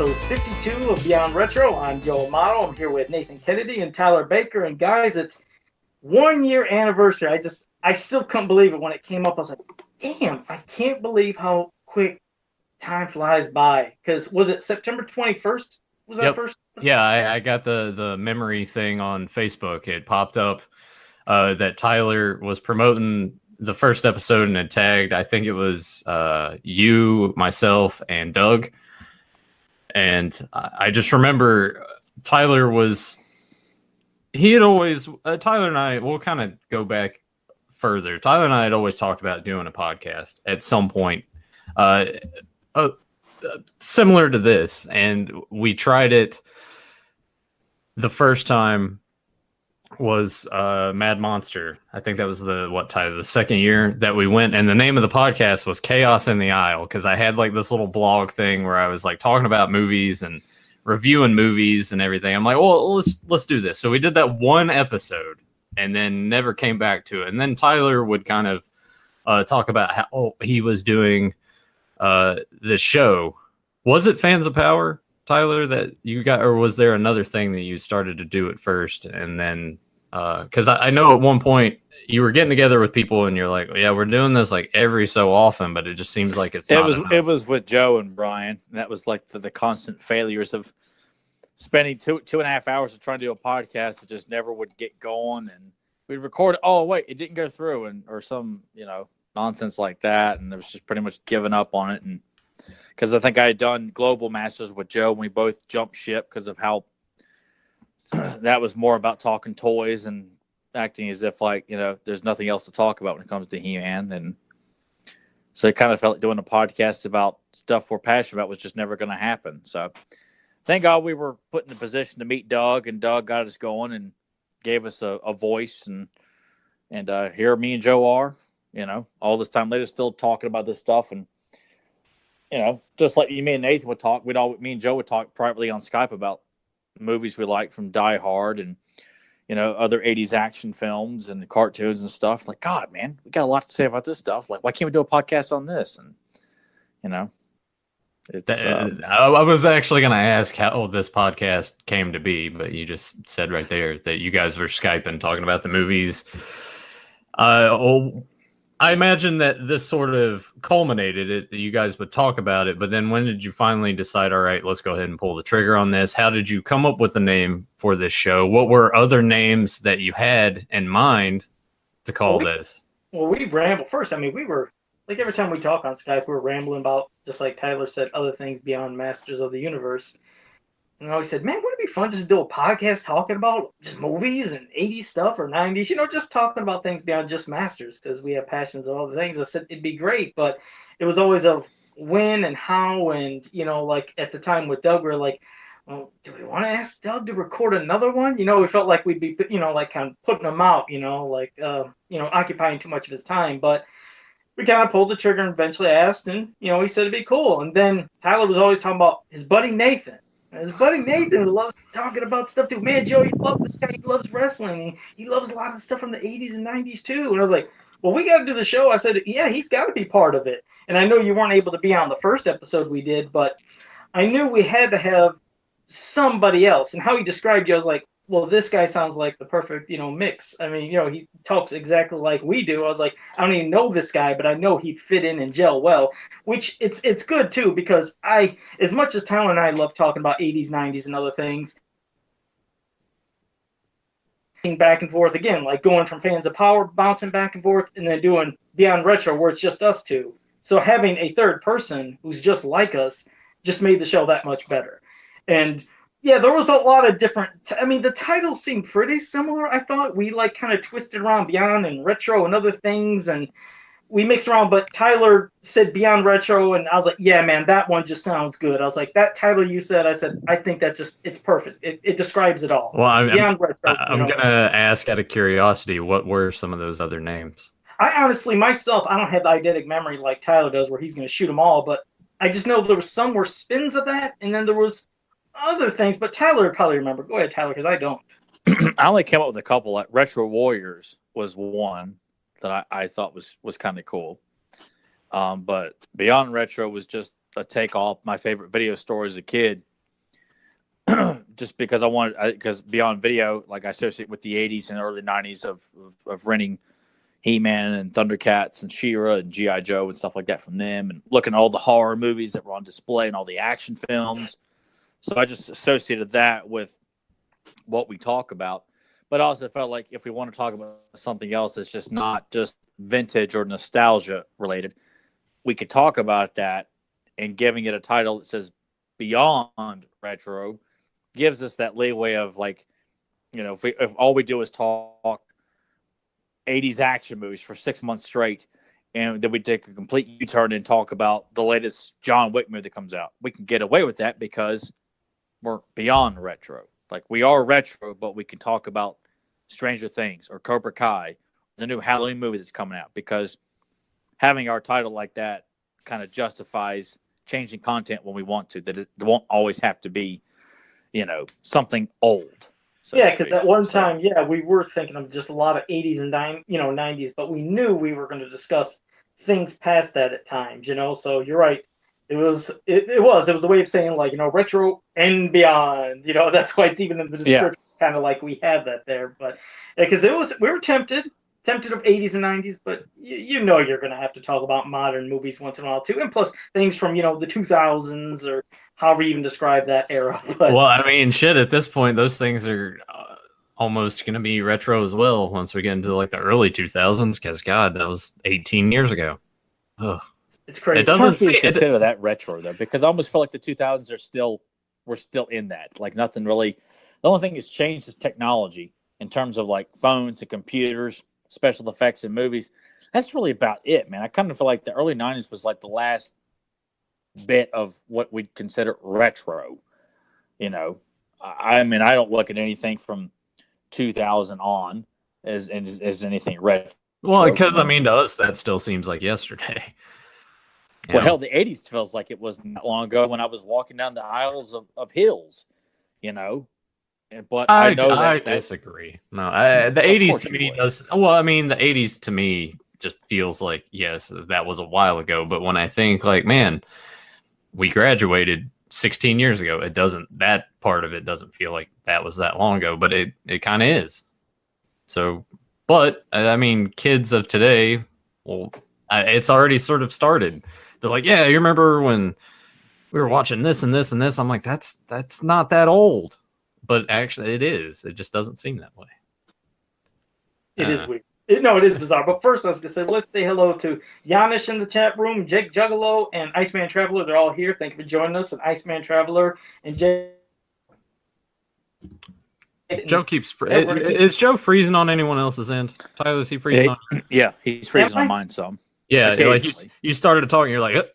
episode 52 of Beyond Retro. I'm Joe Amato. I'm here with Nathan Kennedy and Tyler Baker. And guys, it's 1 year anniversary. I still couldn't believe it when it came up. I was like, damn, I can't believe how quick time flies by. Because was it September 21st? Was that first? Yeah, I got the memory thing on Facebook. It popped up that Tyler was promoting the first episode and it tagged, I think it was you, myself, and Doug. And I just remember Tyler and I, we'll kind of go back further. Tyler and I had always talked about doing a podcast at some point, similar to this. And we tried it. The first time was Mad Monster. I think that was the second year that we went, and the name of the podcast was Chaos in the Aisle, because I had like this little blog thing where I was like talking about movies and reviewing movies and everything. I'm like, well, let's do this. So we did that one episode and then never came back to it. And then Tyler would kind of talk about how he was doing the show. Was it Fans of Power, Tyler, that you got, or was there another thing that you started to do at first? And then, because I know at one point you were getting together with people and you're like, yeah, we're doing this like every so often, but it just seems like it was with Joe and Brian. And that was like the constant failures of spending two and a half hours of trying to do a podcast that just never would get going. And we'd record, oh wait, it didn't go through, or some, nonsense like that. And it was just pretty much giving up on it. And because I think I had done Global Masters with Joe, and we both jumped ship because of how that was more about talking toys and acting as if there's nothing else to talk about when it comes to He-Man. And so it kind of felt like doing a podcast about stuff we're passionate about was just never going to happen. So thank God we were put in a position to meet Doug, and Doug got us going and gave us a voice. And here me and Joe are, all this time later still talking about this stuff. And just like me and Nathan would talk, me and Joe would talk privately on Skype about movies we liked from Die Hard and, other 80s action films and cartoons and stuff. Like, God, man, we got a lot to say about this stuff. Like, why can't we do a podcast on this? And, I was actually going to ask how this podcast came to be, but you just said right there that you guys were Skyping talking about the movies. I imagine that this sort of culminated it. You guys would talk about it, but then when did you finally decide, all right, let's go ahead and pull the trigger on this? How did you come up with the name for this show? What were other names that you had in mind to call this? Well, we rambled first. I mean, we were like, every time we talk on Skype, we were rambling about, just like Tyler said, other things beyond Masters of the Universe. And I always said, man, wouldn't it be fun just to do a podcast talking about just movies and 80s stuff or 90s, just talking about things beyond just Masters, because we have passions and all the things. I said it'd be great, but it was always of when and how. And, like at the time with Doug, we were like, well, do we want to ask Doug to record another one? We felt like we'd be, like kind of putting him out, occupying too much of his time. But we kind of pulled the trigger and eventually asked, and, he said it'd be cool. And then Tyler was always talking about his buddy Nathan. His buddy Nathan loves talking about stuff too. Man, Joe, you love this guy. He loves wrestling. He loves a lot of stuff from the 80s and 90s too. And I was like, well, we got to do the show. I said, yeah, he's got to be part of it. And I know you weren't able to be on the first episode we did, but I knew we had to have somebody else. And how he described you, I was like, well, this guy sounds like the perfect, mix. I mean, he talks exactly like we do. I was like, I don't even know this guy, but I know he'd fit in and gel well, which it's good too, because as much as Tyler and I love talking about 80s, 90s and other things, back and forth again, like going from Fans of Power, bouncing back and forth, and then doing Beyond Retro where it's just us two. So having a third person who's just like us just made the show that much better. And yeah, there was a lot of different. The titles seemed pretty similar. I thought we kind of twisted around Beyond and Retro and other things, and we mixed around. But Tyler said Beyond Retro, and I was like, yeah, man, that one just sounds good. I was like, that title you said, I said, I think that's it's perfect. It describes it all. Well, I'm gonna ask out of curiosity, what were some of those other names? I honestly, myself, I don't have the eidetic memory like Tyler does, where he's going to shoot them all. But I just know there was some were spins of that, and then there was other things, but Tyler would probably remember. Go ahead, Tyler, because I don't. I only came up with a couple. Like Retro Warriors was one that I thought was kind of cool. But Beyond Retro was just a take off my favorite video store as a kid, just because I wanted, because Beyond Video, like I associate with the 80s and early 90s of renting He-Man and Thundercats and She-Ra and G.I. Joe and stuff like that from them, and looking at all the horror movies that were on display and all the action films. So I just associated that with what we talk about. But I also felt like if we want to talk about something else that's just not just vintage or nostalgia related, we could talk about that, and giving it a title that says Beyond Retro gives us that leeway of, like, you know, if all we do is talk 80s action movies for 6 months straight, and then we take a complete U-turn and talk about the latest John Wick movie that comes out, we can get away with that because we're beyond retro. Like, we are retro, but we can talk about Stranger Things or Cobra Kai, the new Halloween movie that's coming out, because having our title like that kind of justifies changing content when we want to, that it won't always have to be, you know, something old. So yeah, because at one time, we were thinking of just a lot of 80s and 90s, but we knew we were going to discuss things past that at times, you know. So you're right. It was the way of saying, like, you know, retro and beyond. You know, that's why it's even in the description, kind of like we have that there. But because we were tempted of 80s and 90s, but you know you're going to have to talk about modern movies once in a while too, and plus things from, you know, the 2000s or however you even describe that era. But, well, I mean, shit, at this point, those things are almost going to be retro as well once we get into, like, the early 2000s, because, God, that was 18 years ago. Ugh. It's crazy. It doesn't consider that retro, though, because I almost feel like the 2000s we're still in that. Like, nothing really. The only thing that's changed is technology in terms of, like, phones and computers, special effects in movies. That's really about it, man. I kind of feel like the early 90s was like the last bit of what we'd consider retro. You know, I mean, I don't look at anything from 2000 on as anything retro. Well, because, I mean, to us, that still seems like yesterday. Well, hell, the 80s feels like it wasn't that long ago when I was walking down the aisles of Hills, you know. But I disagree. No, the 80s to me does. Well, I mean, the 80s to me just feels like, yes, that was a while ago. But when I think, like, man, we graduated 16 years ago, that part of it doesn't feel like that was that long ago, but it kind of is. So, but I mean, kids of today, well, it's already sort of started. They're like, yeah, you remember when we were watching this and this and this? I'm like, that's not that old. But actually, it is. It just doesn't seem that way. It is weird. It is bizarre. But first, I was going to say, let's say hello to Yanish in the chat room, Jake Juggalo, and Iceman Traveler. They're all here. Thank you for joining us. And Iceman Traveler and Jake. Joe keeps... Is Joe freezing on anyone else's end? Tyler, is he freezing on? Yeah, he's freezing on mine some. Yeah, like you started talking, you're like...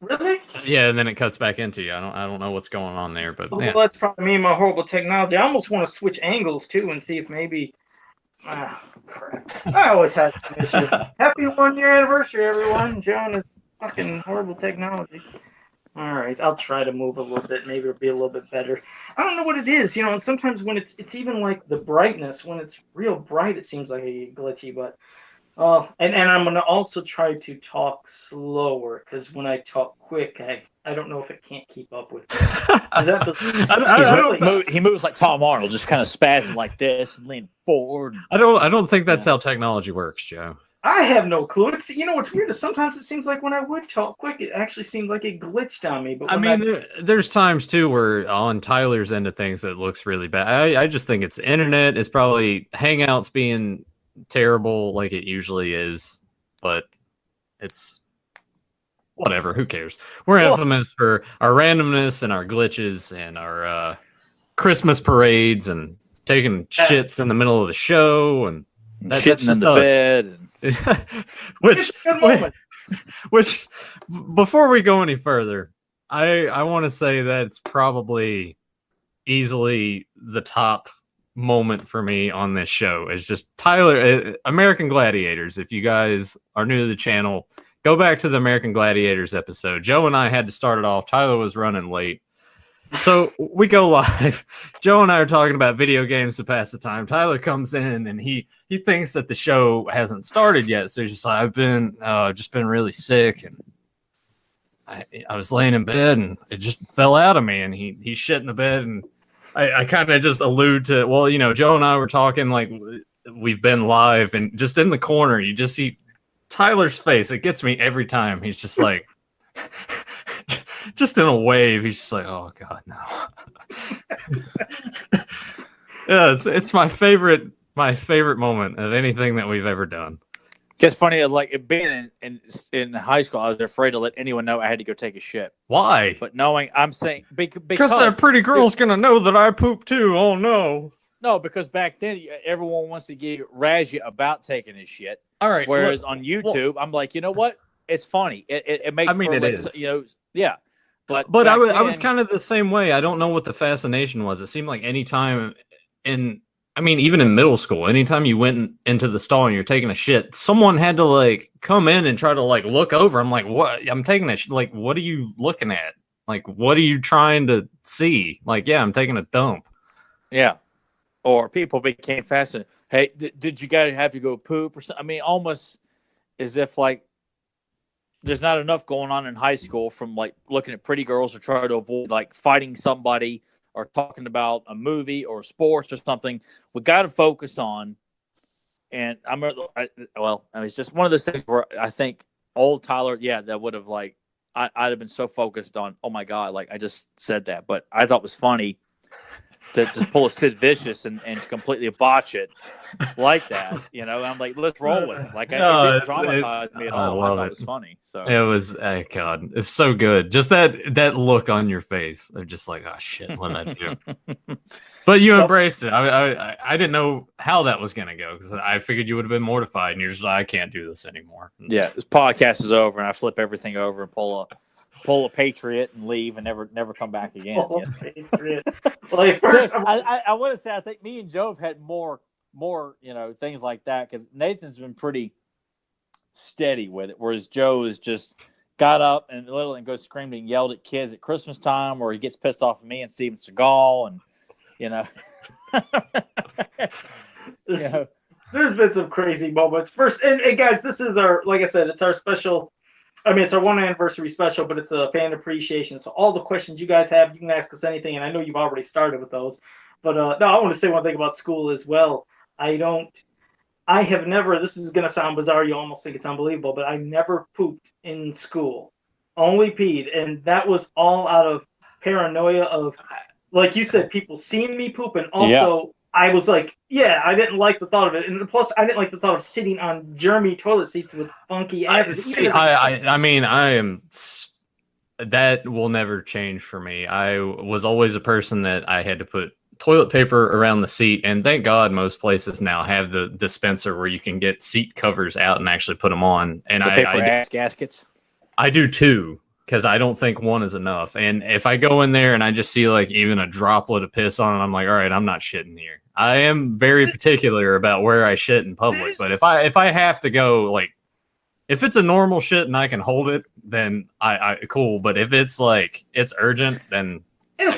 Really? Yeah, and then it cuts back into you. I don't know what's going on there, but well, that's probably me and my horrible technology. I almost want to switch angles too and see if maybe. Crap. I always had an issue. Happy 1 year anniversary, everyone! John is fucking horrible technology. All right, I'll try to move a little bit. Maybe it'll be a little bit better. I don't know what it is, you know. And sometimes when it's even like the brightness, when it's real bright, it seems like a glitchy, but. And I'm going to also try to talk slower, because when I talk quick, I don't know if it can't keep up with me. He moves like Tom Arnold, just kind of spazzing like this and lean forward. I don't think that's how technology works, Joe. I have no clue. It's, you know, what's weird is sometimes it seems like when I would talk quick, it actually seemed like it glitched on me. But there's times too where on Tyler's end of things it looks really bad. I just think it's the internet. It's probably Hangouts being terrible like it usually is, but it's whatever, who cares. We're infamous for our randomness and our glitches and our Christmas parades and taking shits in the middle of the show and shitting in the bed and which before we go any further, I want to say that it's probably easily the top moment for me on this show. Is just Tyler, American Gladiators. If you guys are new to the channel, go back to the American Gladiators episode. Joe and I had to start it off. Tyler was running late, so we go live. Joe and I are talking about video games to pass the time. Tyler comes in and he thinks that the show hasn't started yet, so he's just like, I've just been really sick, and I was laying in bed and it just fell out of me, and he shit in the bed, and I kind of just allude to, well, you know, Joe and I were talking like we've been live, and just in the corner you just see Tyler's face. It gets me every time. He's just like, just in a wave. He's just like, oh God, no. Yeah, it's my favorite moment of anything that we've ever done. It's funny, like being in high school, I was afraid to let anyone know I had to go take a shit. Why? But knowing, I'm saying because that pretty girl's gonna know that I poop too. Oh no. No, because back then everyone wants to razz you about taking a shit. All right. Whereas on YouTube, I'm like, you know what? It's funny. It makes. I mean, it is. You know, yeah. But I was kind of the same way. I don't know what the fascination was. It seemed like any time even in middle school, anytime you went into the stall and you're taking a shit, someone had to like come in and try to like look over. I'm like, what? I'm taking a shit. Like, what are you looking at? Like, what are you trying to see? Like, yeah, I'm taking a dump. Yeah. Or people became fascinated. Hey, did you guys have to go poop or something? I mean, almost as if like there's not enough going on in high school from like looking at pretty girls or trying to avoid like fighting somebody or talking about a movie or sports or something. We got to focus on. And it's just one of those things where I think old Tyler, that would have like, I'd have been so focused on, oh my God, like I just said that, but I thought it was funny to just pull a Sid Vicious and completely botch it like that, you know. I'm like, let's roll with it. Like, it didn't traumatize me at all. I thought it was funny. So it was, oh God, it's so good. Just that look on your face of just like, oh shit, what did I do? But you embraced it. I didn't know how that was gonna go because I figured you would have been mortified, and you're just like, I can't do this anymore. Yeah, this podcast is over, and I flip everything over and pull a Patriot and leave and never come back again. Patriot. Like, first, I want to say I think me and Joe have had more things like that because Nathan's been pretty steady with it, whereas Joe is just got up and literally goes screaming and yelled at kids at Christmas time, or he gets pissed off at me and Steven Seagal, and there's been some crazy moments. First, and guys, this is like I said, it's our special. I mean, it's our 1 anniversary special, but it's a fan appreciation. So all the questions you guys have, you can ask us anything, and I know you've already started with those. But no, I want to say one thing about school as well. I have never, this is going to sound bizarre, you almost think it's unbelievable, but I never pooped in school. Only peed, and that was all out of paranoia of, like you said, people seeing me poop, and also I was like, I didn't like the thought of it, and plus I didn't like the thought of sitting on germy toilet seats with funky asses. I mean, that will never change for me. I was always a person that I had to put toilet paper around the seat, and thank God most places now have the dispenser where you can get seat covers out and actually put them on. And the paper ass gaskets. I do too, because I don't think one is enough. And if I go in there and I just see like even a droplet of piss on it, I'm like, all right, I'm not shitting here. I am very particular about where I shit in public. But if I have to go, like, if it's a normal shit and I can hold it, then I cool. But if it's like it's urgent, then you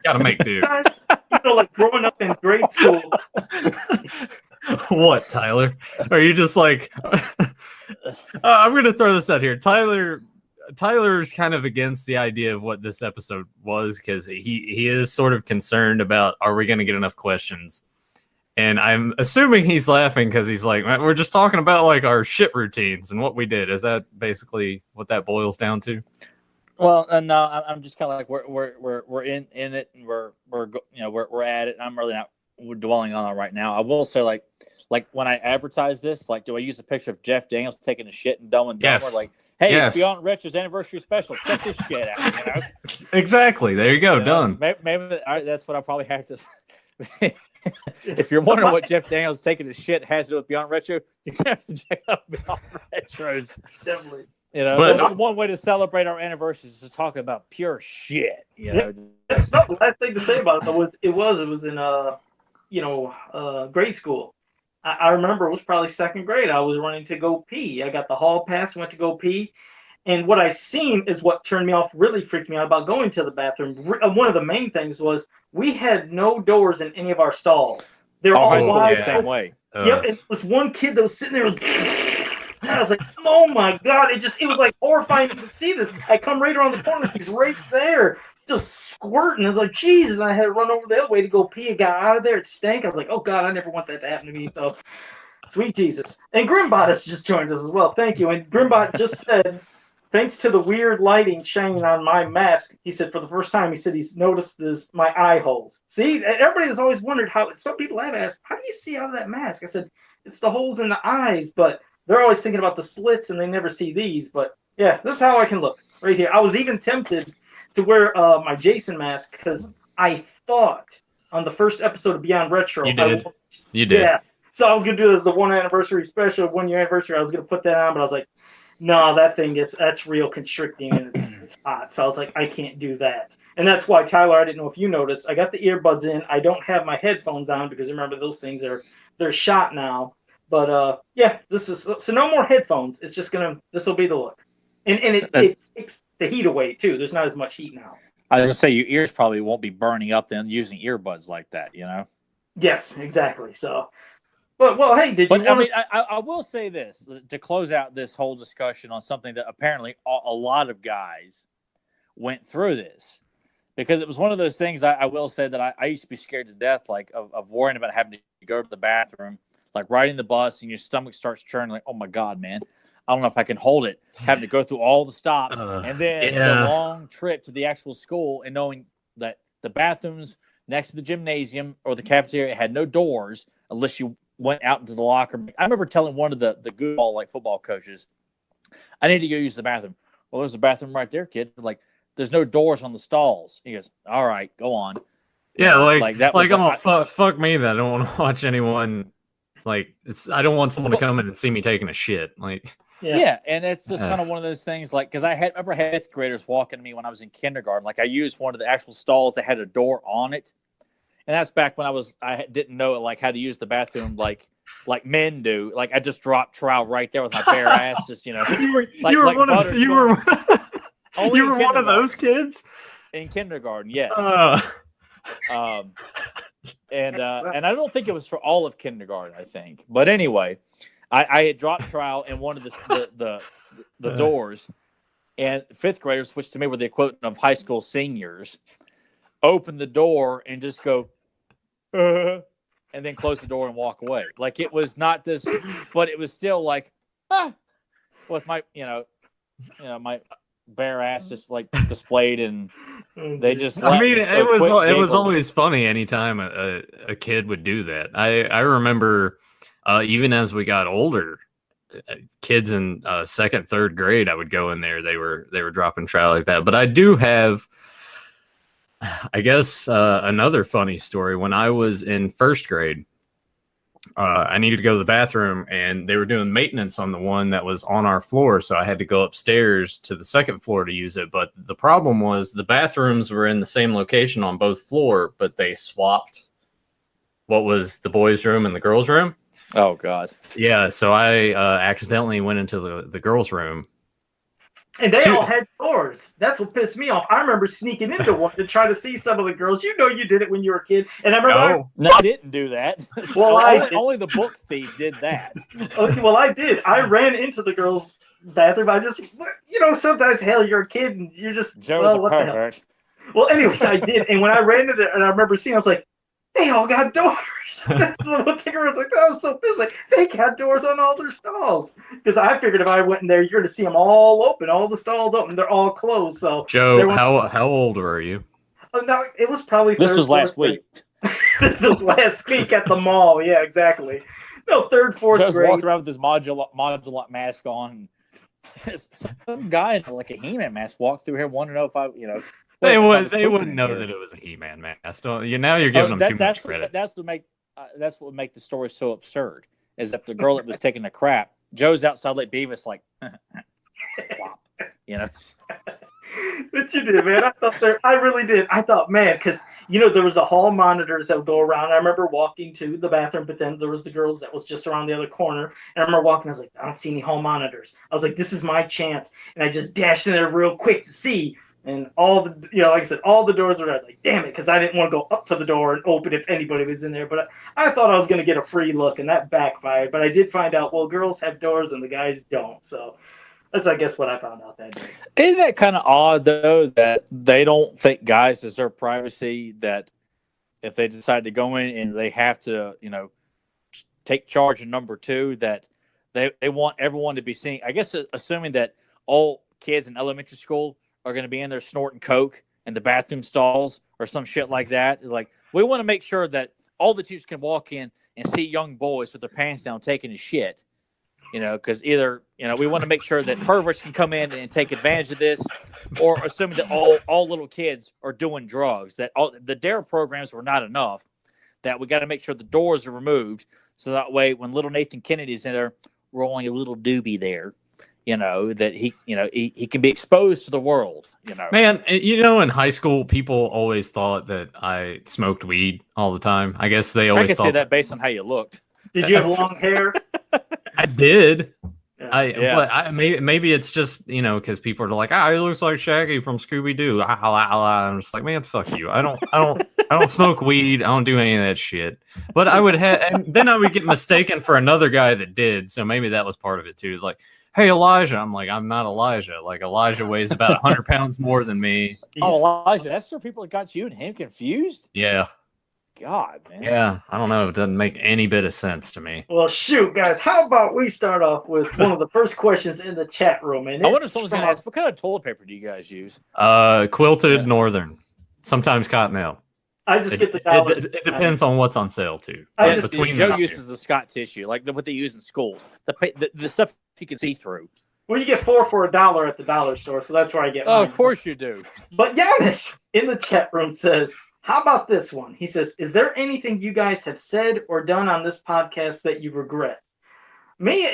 gotta make do. Like growing up in grade school. What, Tyler? Are you just like? I'm gonna throw this out here, Tyler's kind of against the idea of what this episode was because he is sort of concerned about, are we going to get enough questions? And I'm assuming he's laughing because he's like, we're just talking about like our shit routines and what we did. Is that basically what that boils down to? Well, no, I'm just kind of like we're in it and we're at it. And I'm really not dwelling on it right now. I will say like when I advertise this, like, do I use a picture of Jeff Daniels taking a shit and Dumb and Dumber? Yes. Like, hey, it's Beyond Retro's anniversary special. Check this shit out. You know? Exactly. There you go. Done. Maybe that's what I probably have to. If you're wondering what Jeff Daniels taking his shit has to do with Beyond Retro, you're gonna have to check out Beyond Retros. Definitely. You know, this is one way to celebrate our anniversaries is to talk about pure shit. You know, that's not the last thing to say about it. Though, it was in grade school. I remember it was probably second grade. I was running to go pee. I got the hall pass, went to go pee. And what I seen is what turned me off, really freaked me out about going to the bathroom. One of the main things was we had no doors in any of our stalls. They were all wide. The same way. Yep, and it was one kid that was sitting there. I was like, oh my God. It was like horrifying to see this. I come right around the corner. He's right there, just squirting. I was like, Jesus. And I had to run over the other way to go pee. I got out of there. It stank. I was like, oh God, I never want that to happen to me. So, sweet Jesus. And Grimbot has just joined us as well. Thank you. And Grimbot just said, thanks to the weird lighting shining on my mask, he said for the first time, he said he's noticed my eye holes. See, everybody has always wondered how, some people have asked, how do you see out of that mask? I said, it's the holes in the eyes, but they're always thinking about the slits and they never see these. But yeah, this is how I can look right here. I was even tempted to wear my Jason mask because I thought on the first episode of Beyond Retro. You did. Yeah. So I was going to do this as the 1 anniversary special, 1 year anniversary. I was going to put that on, but I was like, no, that's real constricting and it's hot. So I was like, I can't do that. And that's why, Tyler, I didn't know if you noticed, I got the earbuds in. I don't have my headphones on because remember those things they're shot now. But yeah, so no more headphones. It's just this will be the look. And it takes the heat away too. There's not as much heat now. I was gonna say your ears probably won't be burning up then using earbuds like that, you know? Yes, exactly. So But well, hey, I will say this to close out this whole discussion on something that apparently a lot of guys went through this, because it was one of those things. I will say that I used to be scared to death, like of worrying about having to go to the bathroom, like riding the bus and your stomach starts churning, like, oh my God, man, I don't know if I can hold it. Having to go through all the stops and then the long trip to the actual school, and knowing that the bathrooms next to the gymnasium or the cafeteria had no doors unless you went out into the locker room. I remember telling one of the goofball like football coaches, I need to go use the bathroom. Well, there's a bathroom right there, kid. Like, there's no doors on the stalls. He goes, all right, go on. Yeah, fuck me that I don't want to watch anyone. Like, I don't want someone to come in and see me taking a shit. Like, yeah, and it's just kind of one of those things. Like, because I remember fifth graders walking to me when I was in kindergarten. Like, I used one of the actual stalls that had a door on it. And that's back when I didn't know like how to use the bathroom like men do. Like, I just dropped trowel right there with my bare ass, just you were one of those kids in kindergarten, yes. And I don't think it was for all of kindergarten, I think. But anyway, I had dropped trowel in one of the doors, and fifth graders, which to me were the equivalent of high school seniors, open the door and just go, and then close the door and walk away. Like, it was not this, but it was still like, with my, my bare ass just like displayed, and they just. I mean, it was always funny anytime a kid would do that. I remember, even as we got older, kids in second, third grade, I would go in there. They were dropping trowel like that. But I do have, I guess, another funny story. When I was in first grade, I needed to go to the bathroom, and they were doing maintenance on the one that was on our floor, so I had to go upstairs to the second floor to use it. But the problem was the bathrooms were in the same location on both floors, but they swapped what was the boys' room and the girls' room. Oh, God. Yeah, so I accidentally went into the girls' room. And they all had doors. That's what pissed me off. I remember sneaking into one to try to see some of the girls. You know, you did it when you were a kid. And I remember. No, I didn't do that. Well, only the book thief did that. Okay, well, I did. I ran into the girls' bathroom. I just, sometimes, hell, you're a kid and you're just. Joe's a pervert. Well, anyways, I did. And when I ran into it, and I remember seeing, I was like, they all got doors. That's what I was like. I was so pissed. Like, they got doors on all their stalls. Because I figured if I went in there, you're going to see them all open, all the stalls open. They're all closed. So, Joe, how old were you? Oh, no, it was probably. This was last week. This was last week at the mall. Yeah, exactly. No, third, fourth grade. Joe's walking around with his modular mask on. Some guy in like a He-Man mask walked through here, wanted to know if I, They wouldn't know that it was a He-Man mask. Now you're giving them too much credit. That's what would make the story so absurd. Is that the girl that was taking the crap, Joe's outside like Beavis, like, plop, But you did, man. I really did. I thought, man, because there was a hall monitor that would go around. I remember walking to the bathroom, but then there was the girls that was just around the other corner. And I remember walking. I was like, I don't see any hall monitors. I was like, this is my chance, and I just dashed in there real quick to see. And all the, like I said, all the doors were red. Like, damn it, because I didn't want to go up to the door and open if anybody was in there. But I thought I was going to get a free look, and that backfired. But I did find out, well, girls have doors and the guys don't. So that's, I guess, what I found out that day. Isn't that kind of odd, though, that they don't think guys deserve privacy, that if they decide to go in and they have to, take charge of number two, that they want everyone to be seen. I guess assuming that all kids in elementary school are going to be in there snorting coke in the bathroom stalls or some shit like that. It's like, we want to make sure that all the teachers can walk in and see young boys with their pants down taking a shit. Because either, we want to make sure that perverts can come in and take advantage of this, or assuming that all little kids are doing drugs, that all the DARE programs were not enough, that we got to make sure the doors are removed. So that way, when little Nathan Kennedy's in there rolling a little doobie there, that he can be exposed to the world, Man, in high school, people always thought that I smoked weed all the time. I guess they always I can thought say that based on how you looked. Did you have long hair? I did. Yeah. But maybe it's just, because people are like, he looks like Shaggy from Scooby-Doo. I'm just like, man, fuck you. I don't smoke weed. I don't do any of that shit. But I would have, and then I would get mistaken for another guy that did. So maybe that was part of it too. Like, hey, Elijah. I'm like, I'm not Elijah. Like, Elijah weighs about 100 pounds more than me. Oh, Elijah, that's where people got you and him confused? Yeah. God, man. Yeah, I don't know. It doesn't make any bit of sense to me. Well, shoot, guys. How about we start off with one of the first questions in the chat room? And I wonder if someone's going to ask, what kind of toilet paper do you guys use? Quilted Northern, sometimes Cottonelle. I just get the dollars. It depends on what's on sale too. Joe uses the Scott tissue, like what they use in school. The stuff you can see through. Well, you get 4 for $1 at the dollar store, so that's where I get. Oh, mine. Of course you do. But Giannis in the chat room says, how about this one? He says, is there anything you guys have said or done on this podcast that you regret? Me,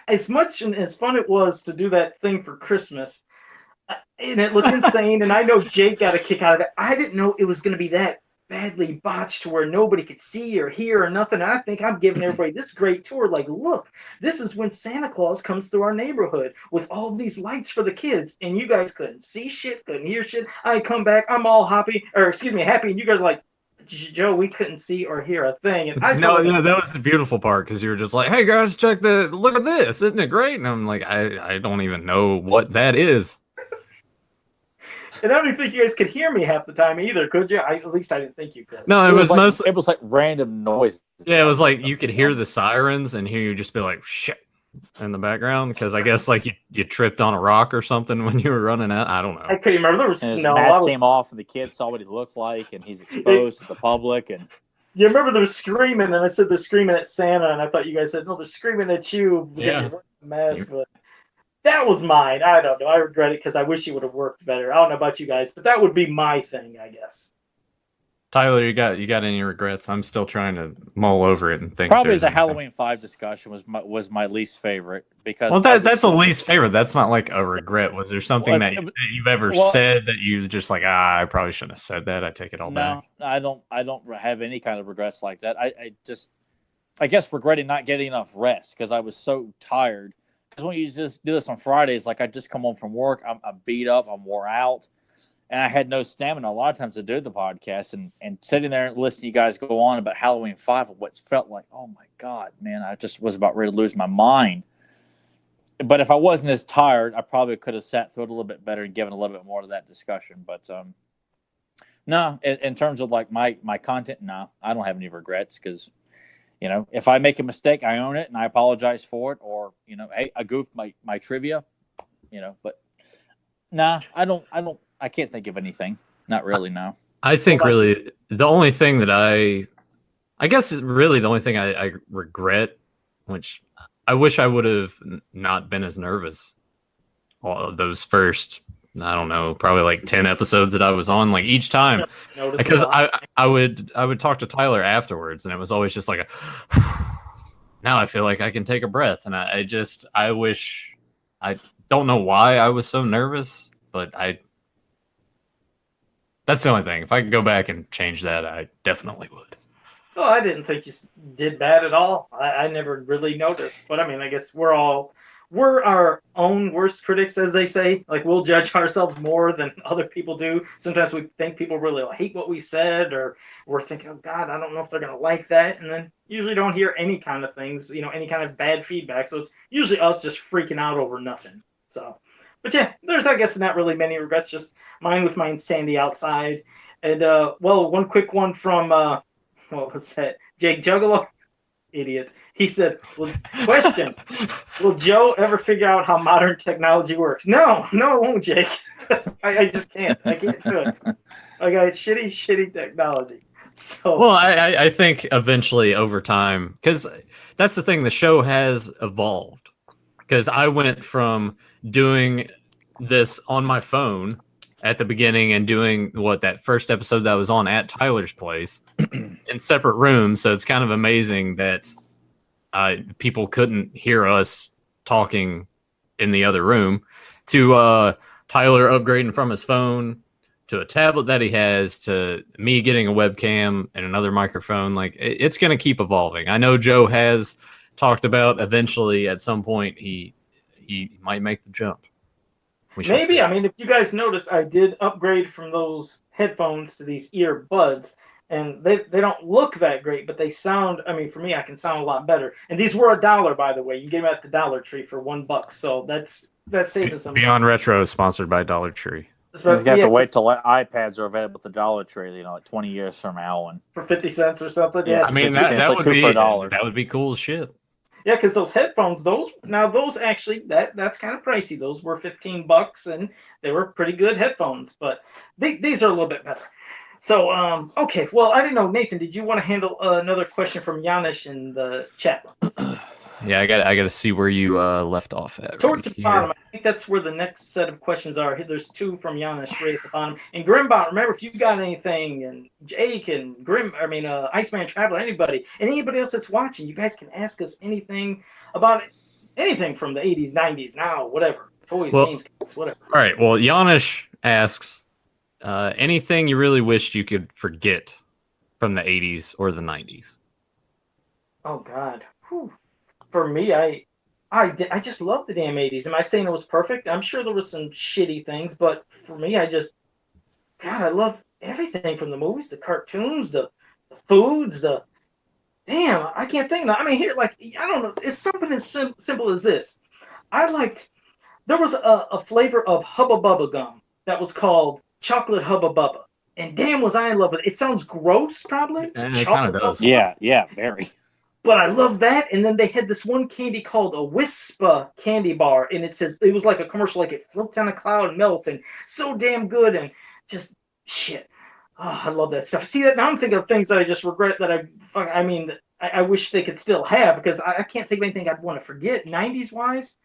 as much and as fun it was to do that thing for Christmas, and it looked insane, and I know Jake got a kick out of it. I didn't know it was going to be that badly botched to where nobody could see or hear or nothing. And I think I'm giving everybody this great tour. Like, look, this is when Santa Claus comes through our neighborhood with all these lights for the kids, and you guys couldn't see shit, couldn't hear shit. I come back, I'm all happy, and you guys are like, Joe, we couldn't see or hear a thing. And that was the beautiful part, because you were just like, hey guys, look at this, isn't it great? And I'm like, I don't even know what that is. And I don't even think you guys could hear me half the time either, could you? At least I didn't think you could. No, it was mostly... It was like random noises. Yeah, it was like you could hear the sirens and hear you just be like, shit, in the background. Because I guess like you tripped on a rock or something when you were running out. I don't know. I couldn't remember. There was and snow. His mask came off and the kids saw what he looked like and he's exposed to the public. And you remember they're screaming, and I said they're screaming at Santa, and I thought you guys said, no, they're screaming at you because you're wearing the mask. But that was mine. I don't know. I regret it because I wish it would have worked better. I don't know about you guys, but that would be my thing, I guess. Tyler, you got any regrets? I'm still trying to mull over it and think. Probably the Halloween 5 discussion was my least favorite because. Well, that's a least favorite. That's not like a regret. Was there something that you've ever said that you just like? I probably shouldn't have said that. I take it all back. I don't have any kind of regrets like that. I guess regretting not getting enough rest because I was so tired. Because when you just do this on Fridays, like I just come home from work, I'm beat up, I'm wore out, and I had no stamina a lot of times to do the podcast. And sitting there and listening to you guys go on about Halloween 5, what's felt like, oh my God, man, I just was about ready to lose my mind. But if I wasn't as tired, I probably could have sat through it a little bit better and given a little bit more to that discussion. But no, in terms of like my content, no, I don't have any regrets because. If I make a mistake, I own it and I apologize for it. Or, hey, I goofed my trivia, but nah, I can't think of anything. Not really, no. I think really the only thing that I guess really the only thing I regret, which I wish I would have not been as nervous all of those first, I don't know, probably like 10 episodes that I was on, like each time, because I would talk to Tyler afterwards, and it was always just like now I feel like I can take a breath, and I wish, I don't know why I was so nervous, but that's the only thing. If I could go back and change that, I definitely would. Oh, I didn't think you did bad at all. I never really noticed, but I mean, I guess we're all we're our own worst critics, as they say. Like, we'll judge ourselves more than other people do. Sometimes we think people really hate what we said, or we're thinking, oh God, I don't know if they're gonna like that, and then usually don't hear any kind of things, any kind of bad feedback. So it's usually us just freaking out over nothing. So, but yeah, there's, I guess, not really many regrets. Just mine with my insanity outside, and well, one quick one from what was that? Jake Juggalo, idiot. He said, "Well, question: will Joe ever figure out how modern technology works?" No, it won't, Jake. I just can't. I can't do it. I got shitty technology. So, well, I think eventually over time, because that's the thing, the show has evolved. Because I went from doing this on my phone at the beginning and doing that first episode that was on at Tyler's place in separate rooms. So it's kind of amazing that people couldn't hear us talking in the other room, to Tyler upgrading from his phone to a tablet that he has, to me getting a webcam and another microphone. Like, it's going to keep evolving. I know Joe has talked about eventually at some point he might make the jump. Maybe. See. I mean, if you guys noticed, I did upgrade from those headphones to these earbuds, and they don't look that great, but they sound, I mean, for me, I can sound a lot better. And these were $1, by the way. You get them at the Dollar Tree for $1, so that's saving some. Beyond Retro is sponsored by Dollar Tree. He's going to have to wait till iPads are available at the Dollar Tree, like 20 years from now. And for 50 cents or something. Yeah, I mean, that would be $1. That would be cool as shit. Yeah, because those headphones, those actually, that's kind of pricey. Those were $15, and they were pretty good headphones, but these are a little bit better. So, okay. Well, I didn't know, Nathan, did you want to handle another question from Janish in the chat? Yeah, I got to see where you left off at. Towards the bottom. I think that's where the next set of questions are. There's two from Janish right at the bottom. And Grimbot, remember, if you got anything, and Jake and Iceman Traveler, anybody else that's watching, you guys can ask us anything about anything from the 80s, 90s, now, whatever. Toys, games, whatever. All right. Well, Janish asks, anything you really wished you could forget from the 80s or the 90s? Oh, God. Whew. For me, I just love the damn 80s. Am I saying it was perfect? I'm sure there was some shitty things, but for me, I love everything from the movies, the cartoons, the foods, damn, I can't think of it. I mean, here, like, I don't know, it's something as simple as this. There was a flavor of Hubba Bubba gum that was called Chocolate Hubba Bubba, and damn was I in love with it. It sounds gross, probably. And it kind of does. Yeah, very. But I love that. And then they had this one candy called a Wispa candy bar. And it was like a commercial, like it flipped on a cloud and melts, and so damn good, and just shit. Oh, I love that stuff. See that now I'm thinking of things that I just regret that I wish they could still have, because I can't think of anything I'd want to forget. 90s wise?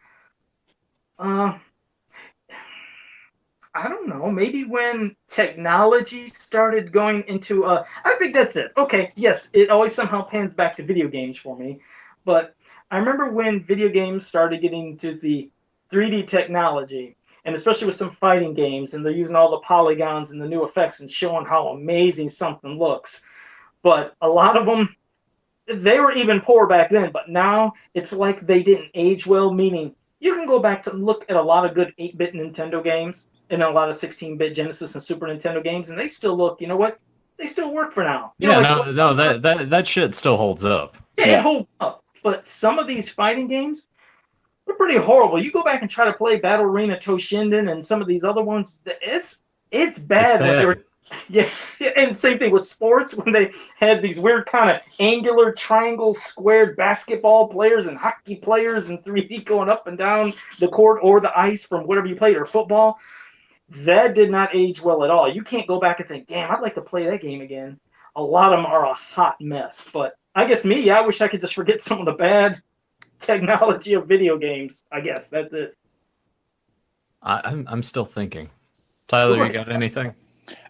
I don't know. Maybe when technology started going into I think that's it. Okay, yes, it always somehow pans back to video games for me. But I remember when video games started getting into the 3D technology, and especially with some fighting games, and they're using all the polygons and the new effects and showing how amazing something looks. But a lot of them, they were even poor back then, but now it's like they didn't age well, meaning you can go back to look at a lot of good 8-bit Nintendo games and a lot of 16-bit Genesis and Super Nintendo games, and they still look, you know what? They still work for now. That shit still holds up. Yeah, it holds up. But some of these fighting games, they're pretty horrible. You go back and try to play Battle Arena Toshinden and some of these other ones, it's bad. It's bad. Yeah, and same thing with sports, when they had these weird kind of angular, triangle, squared basketball players and hockey players in 3D going up and down the court or the ice from whatever you played, or football. That did not age well at all. You can't go back and think, damn, I'd like to play that game again. A lot of them are a hot mess. But I guess I wish I could just forget some of the bad technology of video games. I guess that's it. I'm still thinking. Tyler, you got anything?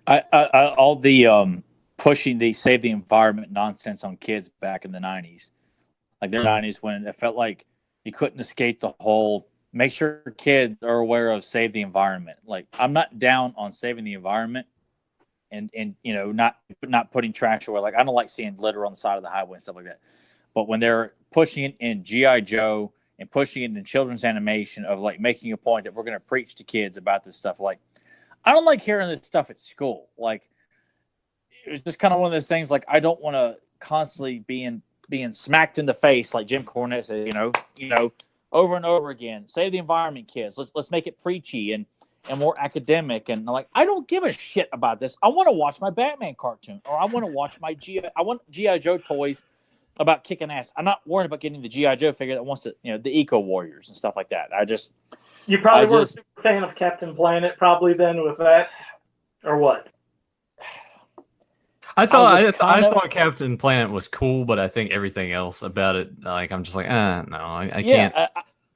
All the pushing the save the environment nonsense on kids back in the 90s. Like the 90s, when it felt like you couldn't escape the whole make sure kids are aware of save the environment. Like, I'm not down on saving the environment and not putting trash away. Like, I don't like seeing litter on the side of the highway and stuff like that. But when they're pushing it in G.I. Joe and pushing it into children's animation of like making a point that we're going to preach to kids about this stuff. Like, I don't like hearing this stuff at school. Like, it was just kind of one of those things. Like, I don't want to constantly being smacked in the face, like Jim Cornette said, over and over again. Save the environment, kids. Let's make it preachy and more academic. And like, I don't give a shit about this. I want to watch my Batman cartoon, or I want to watch I want G.I. Joe toys about kicking ass. I'm not worried about getting the G.I. Joe figure that wants to, the Eco Warriors and stuff like that. You probably weren't a super fan of Captain Planet, probably then with that, or what? I thought Captain Planet was cool, but I think everything else about it, like, I'm just like, no, I can't.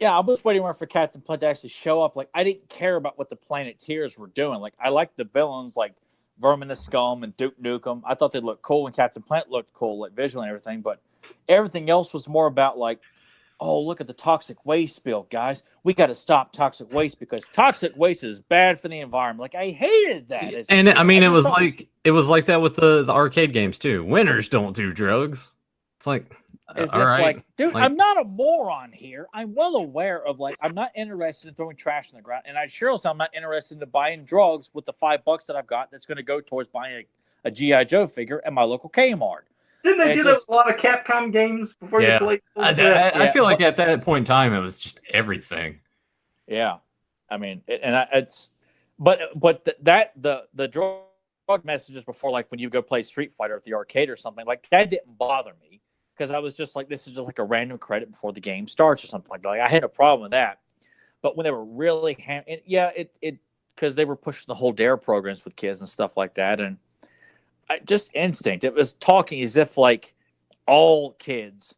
I was waiting for Captain Planet to actually show up. Like, I didn't care about what the Planeteers were doing. Like, I liked the villains, like Vermin the Scum and Duke Nukem. I thought they looked cool, and Captain Planet looked cool, like visually and everything. But everything else was more about like, oh, look at the toxic waste spill, guys. We got to stop toxic waste because toxic waste is bad for the environment. Like, I hated that. And I mean, it was like that with the arcade games too. Winners don't do drugs. It's like, all right, like, dude, I'm not a moron here. I'm well aware of, like, I'm not interested in throwing trash on the ground, and I sure also I'm not interested in buying drugs with the $5 that I've got that's going to go towards buying a GI Joe figure at my local Kmart. Didn't they do that with a lot of Capcom games before you played? I feel like at that point in time, it was just everything. Yeah, I mean, the drug messages before, like when you go play Street Fighter at the arcade or something, like that didn't bother me because I was just like, this is just like a random credit before the game starts or something like that. Like, I had a problem with that, but when they were really because they were pushing the whole DARE programs with kids and stuff like that, and just instinct. It was talking as if like all kids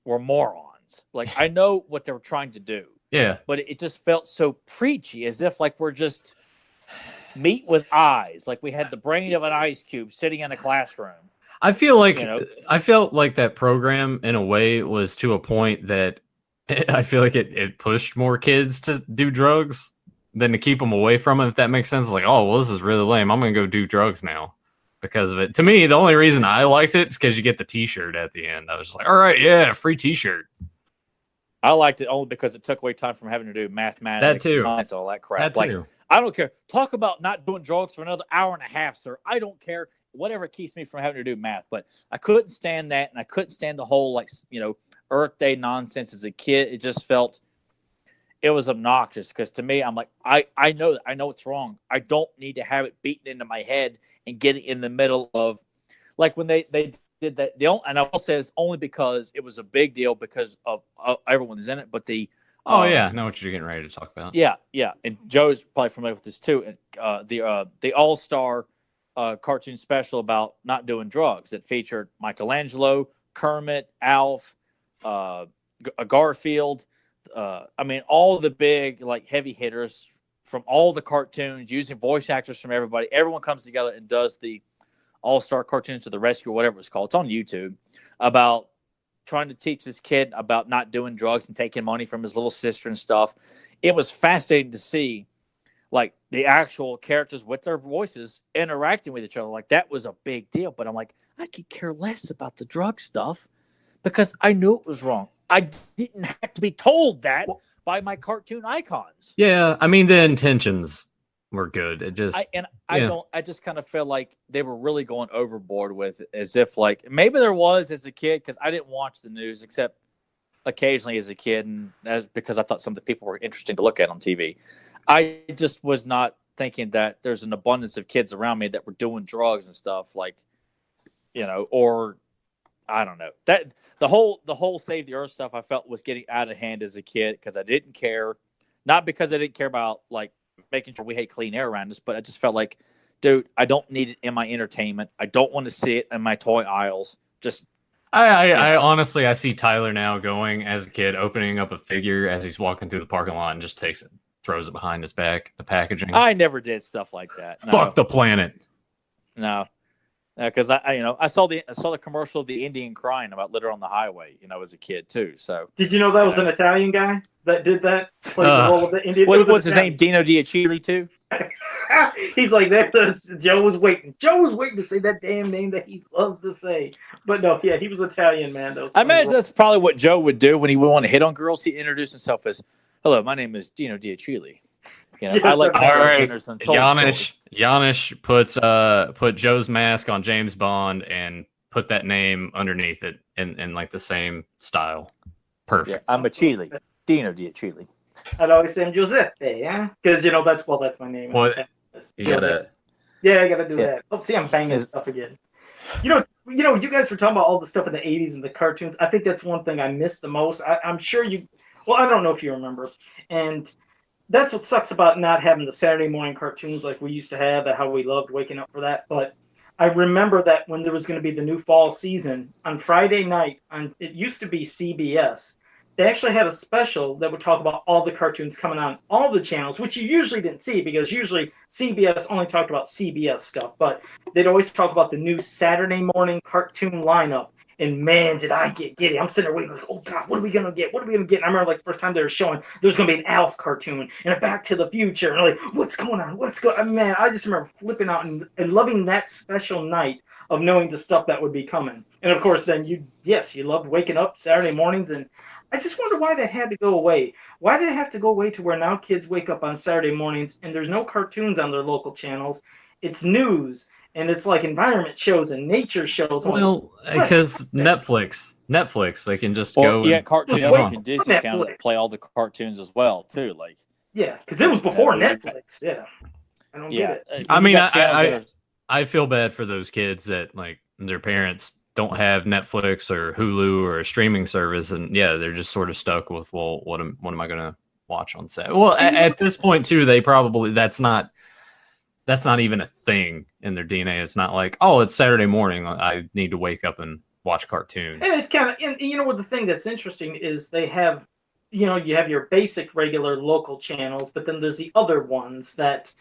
were morons. Like, I know what they were trying to do. Yeah. But it just felt so preachy, as if like we're just meat with eyes. Like we had the brain of an ice cube sitting in a classroom. I feel like I felt like that program in a way was to a point that I feel like it pushed more kids to do drugs than to keep them away from it, if that makes sense. It's like, oh, well, this is really lame. I'm going to go do drugs now. Because of it. To me, the only reason I liked it is because you get the t-shirt at the end. I was just like, all right, yeah, free t-shirt. I liked it only because it took away time from having to do mathematics, that too, science, all that crap. That too. I don't care. Talk about not doing drugs for another hour and a half, sir. I don't care. Whatever keeps me from having to do math. But I couldn't stand that, and I couldn't stand the whole Earth Day nonsense as a kid. It just felt it was obnoxious because to me, I'm like, I know it's wrong. I don't need to have it beaten into my head and get it in the middle of, like when they did that. And I will say this only because it was a big deal because of everyone's in it. But I know what you're getting ready to talk about. Yeah, and Joe's probably familiar with this too. And the All-Star cartoon special about not doing drugs that featured Michelangelo, Kermit, Alf, Garfield. I mean, all the big like heavy hitters from all the cartoons, using voice actors from everybody. Everyone comes together and does the All-Star Cartoons to the Rescue, or whatever it's called. It's on YouTube, about trying to teach this kid about not doing drugs and taking money from his little sister and stuff. It was fascinating to see, like, the actual characters with their voices interacting with each other. Like, that was a big deal. But I'm like, I could care less about the drug stuff because I knew it was wrong. I didn't have to be told that by my cartoon icons. Yeah, I mean, the intentions were good. It just I just kind of feel like they were really going overboard with it, as if like maybe there was as a kid, because I didn't watch the news except occasionally as a kid, and that's because I thought some of the people were interesting to look at on TV. I just was not thinking that there's an abundance of kids around me that were doing drugs and stuff, like, or I don't know, that the whole Save the Earth stuff I felt was getting out of hand as a kid because I didn't care, not because I didn't care about like making sure we had clean air around us, but I just felt like, dude, I don't need it in my entertainment. I don't want to see it in my toy aisles. Just I honestly, I see Tyler now going as a kid, opening up a figure as he's walking through the parking lot and just takes it, throws it behind his back, the packaging. I never did stuff like that. No. Fuck the planet. No. Because I saw the commercial of the Indian crying about litter on the highway, as a kid too. So did you know that was an Italian guy that did that? Played the role of the Indian. What's his name? Dino Chile too. He's like that. Joe was waiting. Joe was waiting to say that damn name that he loves to say. But no, yeah, he was Italian, man. Though. I imagine that's probably what Joe would do when he would want to hit on girls. He introduced himself as, "Hello, my name is Dino Chile. You know, I like All right, dinners and Tolstoy." Giannis put Joe's mask on James Bond and put that name underneath it in like the same style. Perfect. Yeah, I'm a Chile, Dino Chile. I'd always say Giuseppe, yeah, because that's my name. Well, you gotta. Yeah, I gotta do that. Oh, see, I'm banging stuff again. You guys were talking about all the stuff in the '80s and the cartoons. I think that's one thing I miss the most. I'm sure you. Well, I don't know if you remember, and that's what sucks about not having the Saturday morning cartoons like we used to have. That how we loved waking up for that. But I remember that when there was going to be the new fall season on Friday night, it used to be CBS. They actually had a special that would talk about all the cartoons coming on all the channels, which you usually didn't see because usually CBS only talked about CBS stuff. But they'd always talk about the new Saturday morning cartoon lineup. And man, did I get giddy. I'm sitting there waiting like, oh God, what are we going to get? What are we going to get? And I remember like the first time they were showing, there's going to be an Alf cartoon and a Back to the Future. And I'm like, what's going on? What's going on? Man, I just remember flipping out and loving that special night of knowing the stuff that would be coming. And of course, then you loved waking up Saturday mornings. And I just wonder why that had to go away. Why did it have to go away to where now kids wake up on Saturday mornings and there's no cartoons on their local channels? It's news. And it's like environment shows and nature shows. Well, because Netflix, they can just go. Yeah, Cartoon Network and Disney Channel play all the cartoons as well too. Like, yeah, because it was before Netflix. Yeah, I don't get it. I mean, I feel bad for those kids that like their parents don't have Netflix or Hulu or a streaming service, and yeah, they're just sort of stuck with, well, what am I going to watch on Saturday? Well, at this point too, they probably that's not even a thing in their DNA. It's not like, oh, it's Saturday morning, I need to wake up and watch cartoons. And it's kind of, and what the thing that's interesting is they have, you have your basic regular local channels, but then there's the other ones that,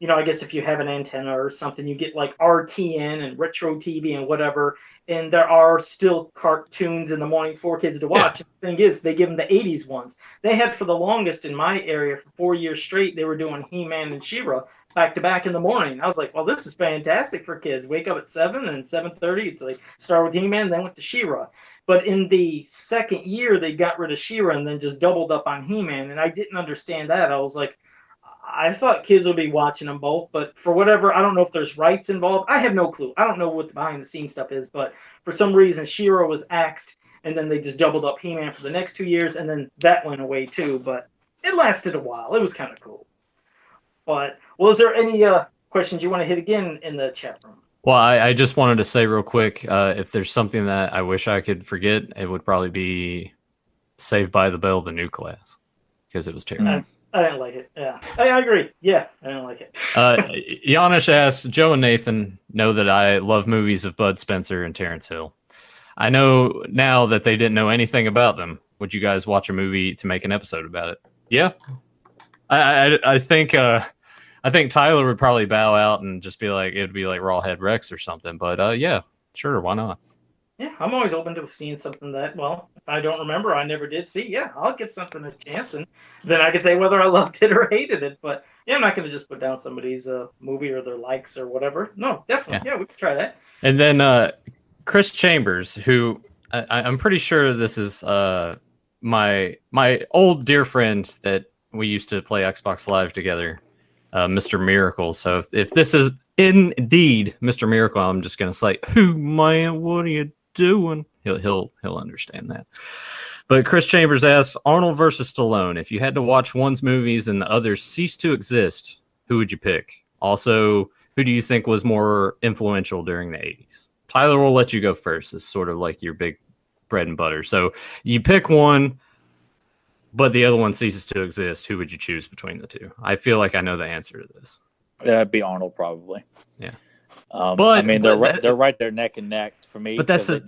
I guess if you have an antenna or something, you get like RTN and Retro TV and whatever, and there are still cartoons in the morning for kids to watch. Yeah. The thing is, they give them the 80s ones. They had for the longest in my area for 4 years straight, they were doing He-Man and She-Ra back to back in the morning. I was like, well, this is fantastic for kids. Wake up at 7 and 7:30. It's like start with He-Man, then went to She-Ra. But in the second year, they got rid of She-Ra and then just doubled up on He-Man. And I didn't understand that. I was like, I thought kids would be watching them both, but for whatever, I don't know if there's rights involved. I have no clue. I don't know what the behind the scenes stuff is, but for some reason, She-Ra was axed, and then they just doubled up He-Man for the next 2 years, and then that went away too. But it lasted a while. It was kind of cool. But, well, is there any questions you want to hit again in the chat room? Well, I just wanted to say real quick, if there's something that I wish I could forget, it would probably be Saved by the Bell, the new class, because it was terrible. I didn't like it. Yeah, I agree. Yeah, I didn't like it. Janish asks, Joe and Nathan know that I love movies of Bud Spencer and Terrence Hill. I know now that they didn't know anything about them. Would you guys watch a movie to make an episode about it? Yeah. I think Tyler would probably bow out and just be like, it'd be like Rawhead Rex or something. But yeah, sure, why not? Yeah, I'm always open to seeing something that, well, if I don't remember, I never did see. Yeah, I'll give something a chance, and then I can say whether I loved it or hated it. But yeah, I'm not going to just put down somebody's movie or their likes or whatever. No, definitely. Yeah, we can try that. And then Chris Chambers, who I'm pretty sure this is my old dear friend that we used to play Xbox Live together, Mr. Miracle. So if this is indeed Mr. Miracle, I'm just going to say, "Who, man, what are you doing?" He'll understand that. But Chris Chambers asks, Arnold versus Stallone. If you had to watch one's movies and the others cease to exist, who would you pick? Also, who do you think was more influential during the 80s? Tyler, will let you go first. It's sort of like your big bread and butter. So you pick one, but the other one ceases to exist. Who would you choose between the two? I feel like I know the answer to this. It'd be Arnold, probably. Yeah. But I mean, they're right there neck and neck for me. But that's the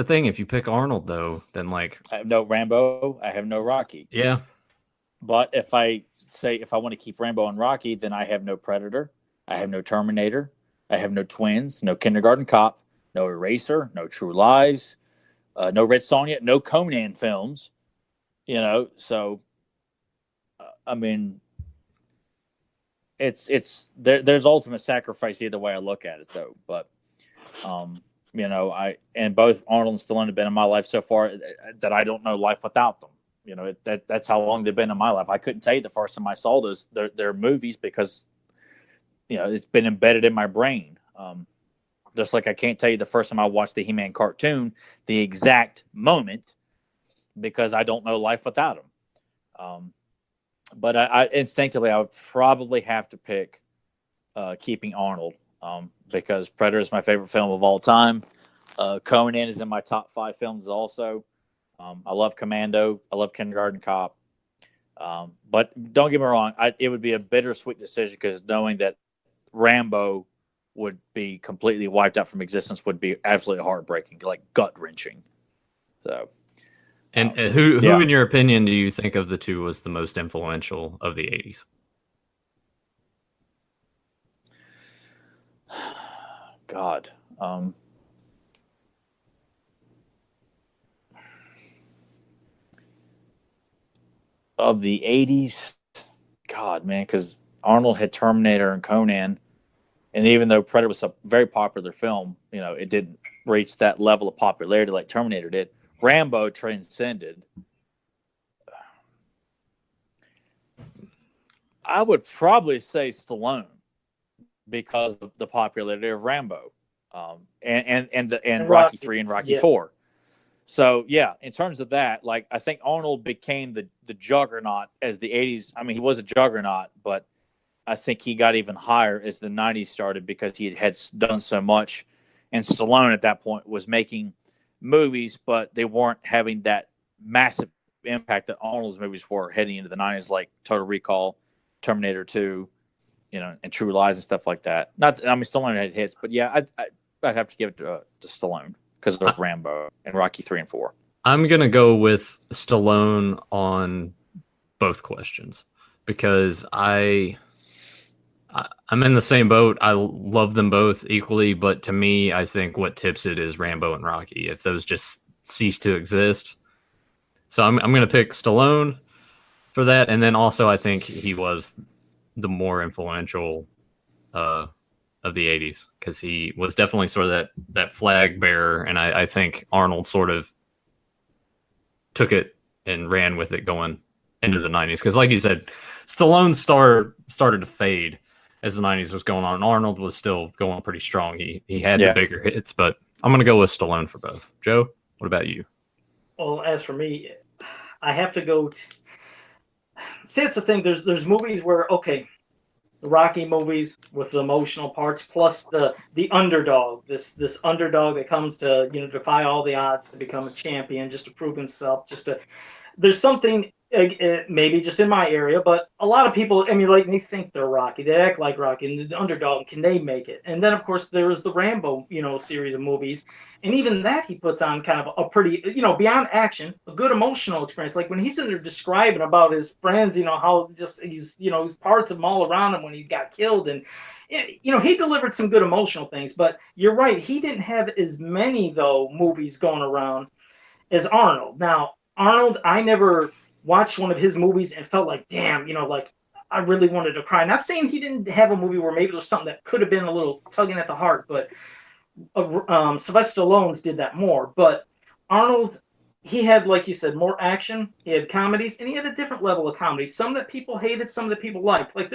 thing. If you pick Arnold, though, then like I have no Rambo, I have no Rocky. Yeah. But if I want to keep Rambo and Rocky, then I have no Predator, I have no Terminator, I have no Twins, no Kindergarten Cop, no Eraser, no True Lies, no Red Sonja, no Conan films. So I mean, there's ultimate sacrifice either way I look at it though. But both Arnold and Stallone have been in my life so far that I don't know life without them. That's how long they've been in my life. I couldn't tell you the first time I saw their movies because it's been embedded in my brain. Just like I can't tell you the first time I watched the He-Man cartoon, the exact moment, because I don't know life without him. But I instinctively, I would probably have to pick Keeping Arnold because Predator is my favorite film of all time. Conan is in my top 5 films also. I love Commando. I love Kindergarten Cop. But don't get me wrong, it would be a bittersweet decision because knowing that Rambo would be completely wiped out from existence would be absolutely heartbreaking, like gut-wrenching. So... And who in your opinion, do you think of the two was the most influential of the 80s? God. Of the 80s, God, man, because Arnold had Terminator and Conan, and even though Predator was a very popular film, it didn't reach that level of popularity like Terminator did. Rambo transcended. I would probably say Stallone because of the popularity of Rambo, and Rocky 3 and Rocky 4. So yeah, in terms of that, like I think Arnold became the juggernaut as the 80s. I mean, he was a juggernaut, but I think he got even higher as the 90s started because he had done so much, and Stallone at that point was making movies, but they weren't having that massive impact that Arnold's movies were heading into the 90s, like Total Recall, Terminator 2, and True Lies and stuff like that. Stallone had hits, but yeah, I'd have to give it to Stallone because of Rambo and Rocky 3 and 4. I'm gonna go with Stallone on both questions because I'm in the same boat. I love them both equally, but to me, I think what tips it is Rambo and Rocky. If those just cease to exist, so I'm going to pick Stallone for that, and then also I think he was the more influential of the 80s because he was definitely sort of that flag bearer, and I think Arnold sort of took it and ran with it going into the 90s because, like you said, Stallone's started to fade as the 90s was going on. Arnold was still going pretty strong. He had the bigger hits, but I'm going to go with Stallone for both. Joe, what about you? Well, as for me, I have to go. See, it's the thing. There's movies where, okay, the Rocky movies with the emotional parts, plus the underdog, this underdog that comes to defy all the odds to become a champion, just to prove himself, there's something maybe just in my area, but a lot of people emulate and they think they're Rocky. They act like Rocky and the underdog. Can they make it? And then, of course, there was the Rambo, series of movies. And even that he puts on kind of a pretty, beyond action, a good emotional experience. Like when he's in there describing about his friends, how just he's, his parts of them all around him when he got killed. And, he delivered some good emotional things. But you're right. He didn't have as many, though, movies going around as Arnold. Now, Arnold, I never watched one of his movies and felt like, damn, like I really wanted to cry. Not saying he didn't have a movie where maybe there was something that could have been a little tugging at the heart, but Sylvester Stallone's did that more. But Arnold, he had, like you said, more action. He had comedies, and he had a different level of comedy. Some that people hated, some that people liked. Like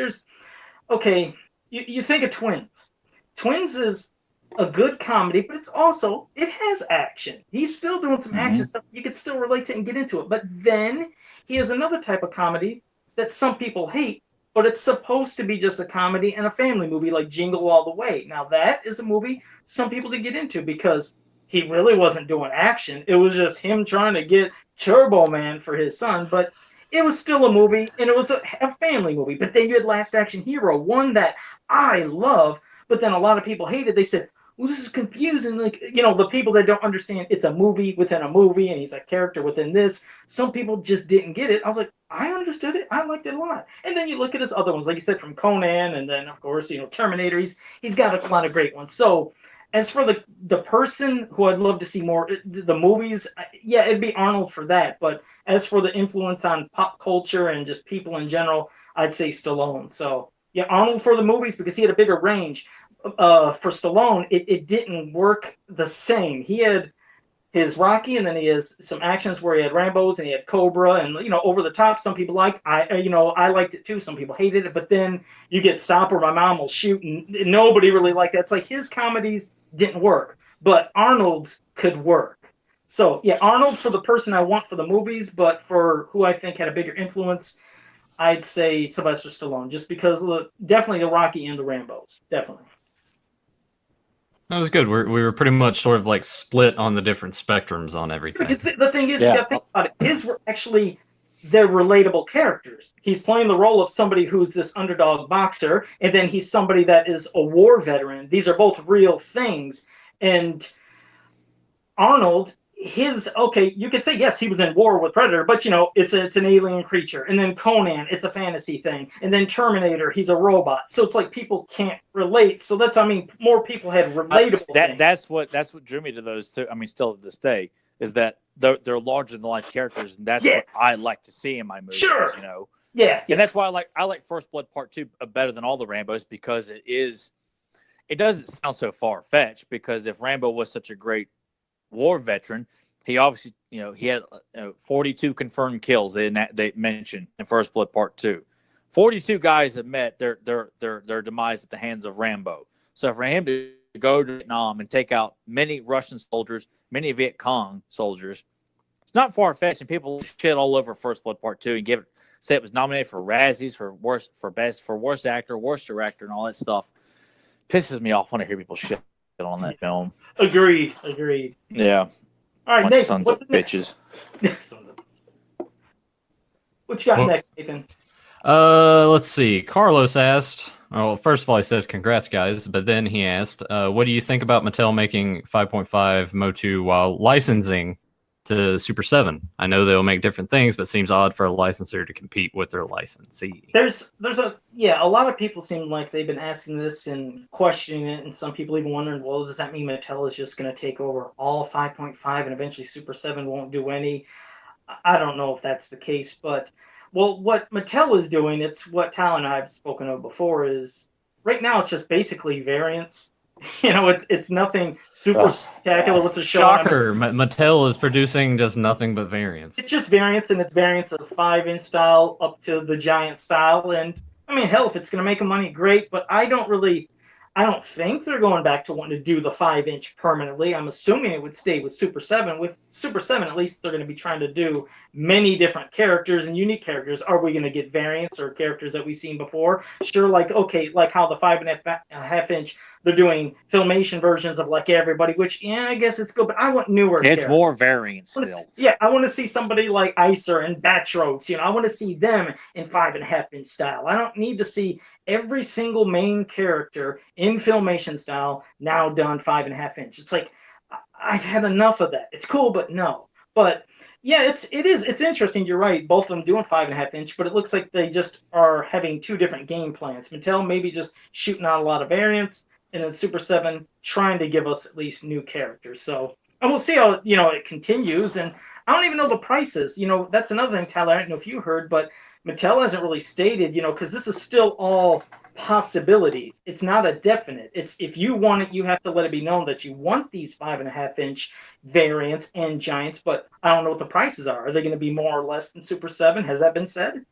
you think of Twins. Twins is a good comedy, but it has action. He's still doing some action stuff. You could still relate to it and get into it. But then he has another type of comedy that some people hate, but it's supposed to be just a comedy and a family movie like Jingle All the Way. Now that is a movie some people did get into because he really wasn't doing action. It was just him trying to get Turbo Man for his son, but it was still a movie and it was a family movie. But then you had Last Action Hero, one that I love, but then a lot of people hated. They said, well, this is confusing. Like, the people that don't understand it's a movie within a movie and he's a character within this. Some people just didn't get it. I was like, I understood it. I liked it a lot. And then you look at his other ones, like you said, from Conan, and then, of course, Terminator. He's got a lot of great ones. So as for the person who I'd love to see more, the movies, yeah, it'd be Arnold for that. But as for the influence on pop culture and just people in general, I'd say Stallone. So Yeah, Arnold for the movies because he had a bigger range. For Stallone, it didn't work the same. He had his Rocky, and then he has some actions where he had Rambo's and he had Cobra, and over the top. Some people liked. I liked it too. Some people hated it, but then you get Stop or My Mom Will Shoot, and nobody really liked that. It's like his comedies didn't work, but Arnold's could work. So yeah, Arnold for the person I want for the movies, but for who I think had a bigger influence, I'd say Sylvester Stallone, just because definitely the Rocky and the Rambo's, definitely. That was good. We were pretty much sort of like split on the different spectrums on everything. Because the thing is, you got to think about it. His were actually they're relatable characters. He's playing the role of somebody who's this underdog boxer, and then he's somebody that is a war veteran. These are both real things. And Arnold, you could say yes, he was in war with Predator, but it's an alien creature. And then Conan, it's a fantasy thing. And then Terminator, he's a robot. So it's like people can't relate. So more people had relatable things. That's what drew me to those two. I mean, still to this day, is that they're larger than life characters, and that's what I like to see in my movies. Sure. Yeah. And that's why I like First Blood Part 2 better than all the Rambos, because it doesn't sound so far fetched, because if Rambo was such a great war veteran, he obviously, he had 42 confirmed kills. They mentioned in First Blood Part 2. 42 guys have met their demise at the hands of Rambo. So for him to go to Vietnam and take out many Russian soldiers, many Viet Cong soldiers, it's not far fetched. And people shit all over First Blood Part 2 and say it was nominated for Razzies for worst actor, worst director, and all that stuff. Pisses me off when I hear people shit on that film. Agreed. Yeah. All right, Nathan, sons of bitches. What you got next, Nathan? Let's see. Carlos asked. Well, first of all, he says congrats, guys. But then he asked, "What do you think about Mattel making 5.5 Motu while licensing to Super 7? I know they'll make different things, but seems odd for a licensor to compete with their licensee." There's a lot of people seem like they've been asking this and questioning it, and some people even wondering, well, does that mean Mattel is just going to take over all 5.5 and eventually Super 7 won't do any? I don't know if that's the case, but what Mattel is doing, it's what Tal and I have spoken of before, is right now it's just basically variants. It's nothing super spectacular with the show. Shocker! Mattel is producing just nothing but variants. It's just variants, and it's variants of 5-inch style up to the giant style. And hell, if it's going to make them money, great. But I don't think they're going back to wanting to do the 5-inch permanently. I'm assuming it would stay with Super 7. With Super 7, at least they're going to be trying to do many different characters and unique characters. Are we going to get variants or characters that we've seen before? Sure, like how the 5.5-inch, they're doing filmation versions of like everybody, which, I guess it's good, but I want newer characters. It's more variants still. I want to see somebody like Icer and Batrox. I want to see them in 5.5-inch style. I don't need to see every single main character in filmation style now done 5.5-inch. It's like, I've had enough of that. It's cool, but no. But yeah, it's interesting. You're right. Both of them doing 5.5-inch, but it looks like they just are having two different game plans. Mattel maybe just shooting out a lot of variants, and then Super 7 trying to give us at least new characters. So, and we'll see how it continues. And I don't even know the prices. That's another thing, Tyler. I don't know if you heard, but Mattel hasn't really stated. Because this is still all possibilities. It's not a definite. It's if you want it, you have to let it be known that you want these 5.5-inch variants and giants. But I don't know what the prices are. Are they going to be more or less than Super 7? Has that been said?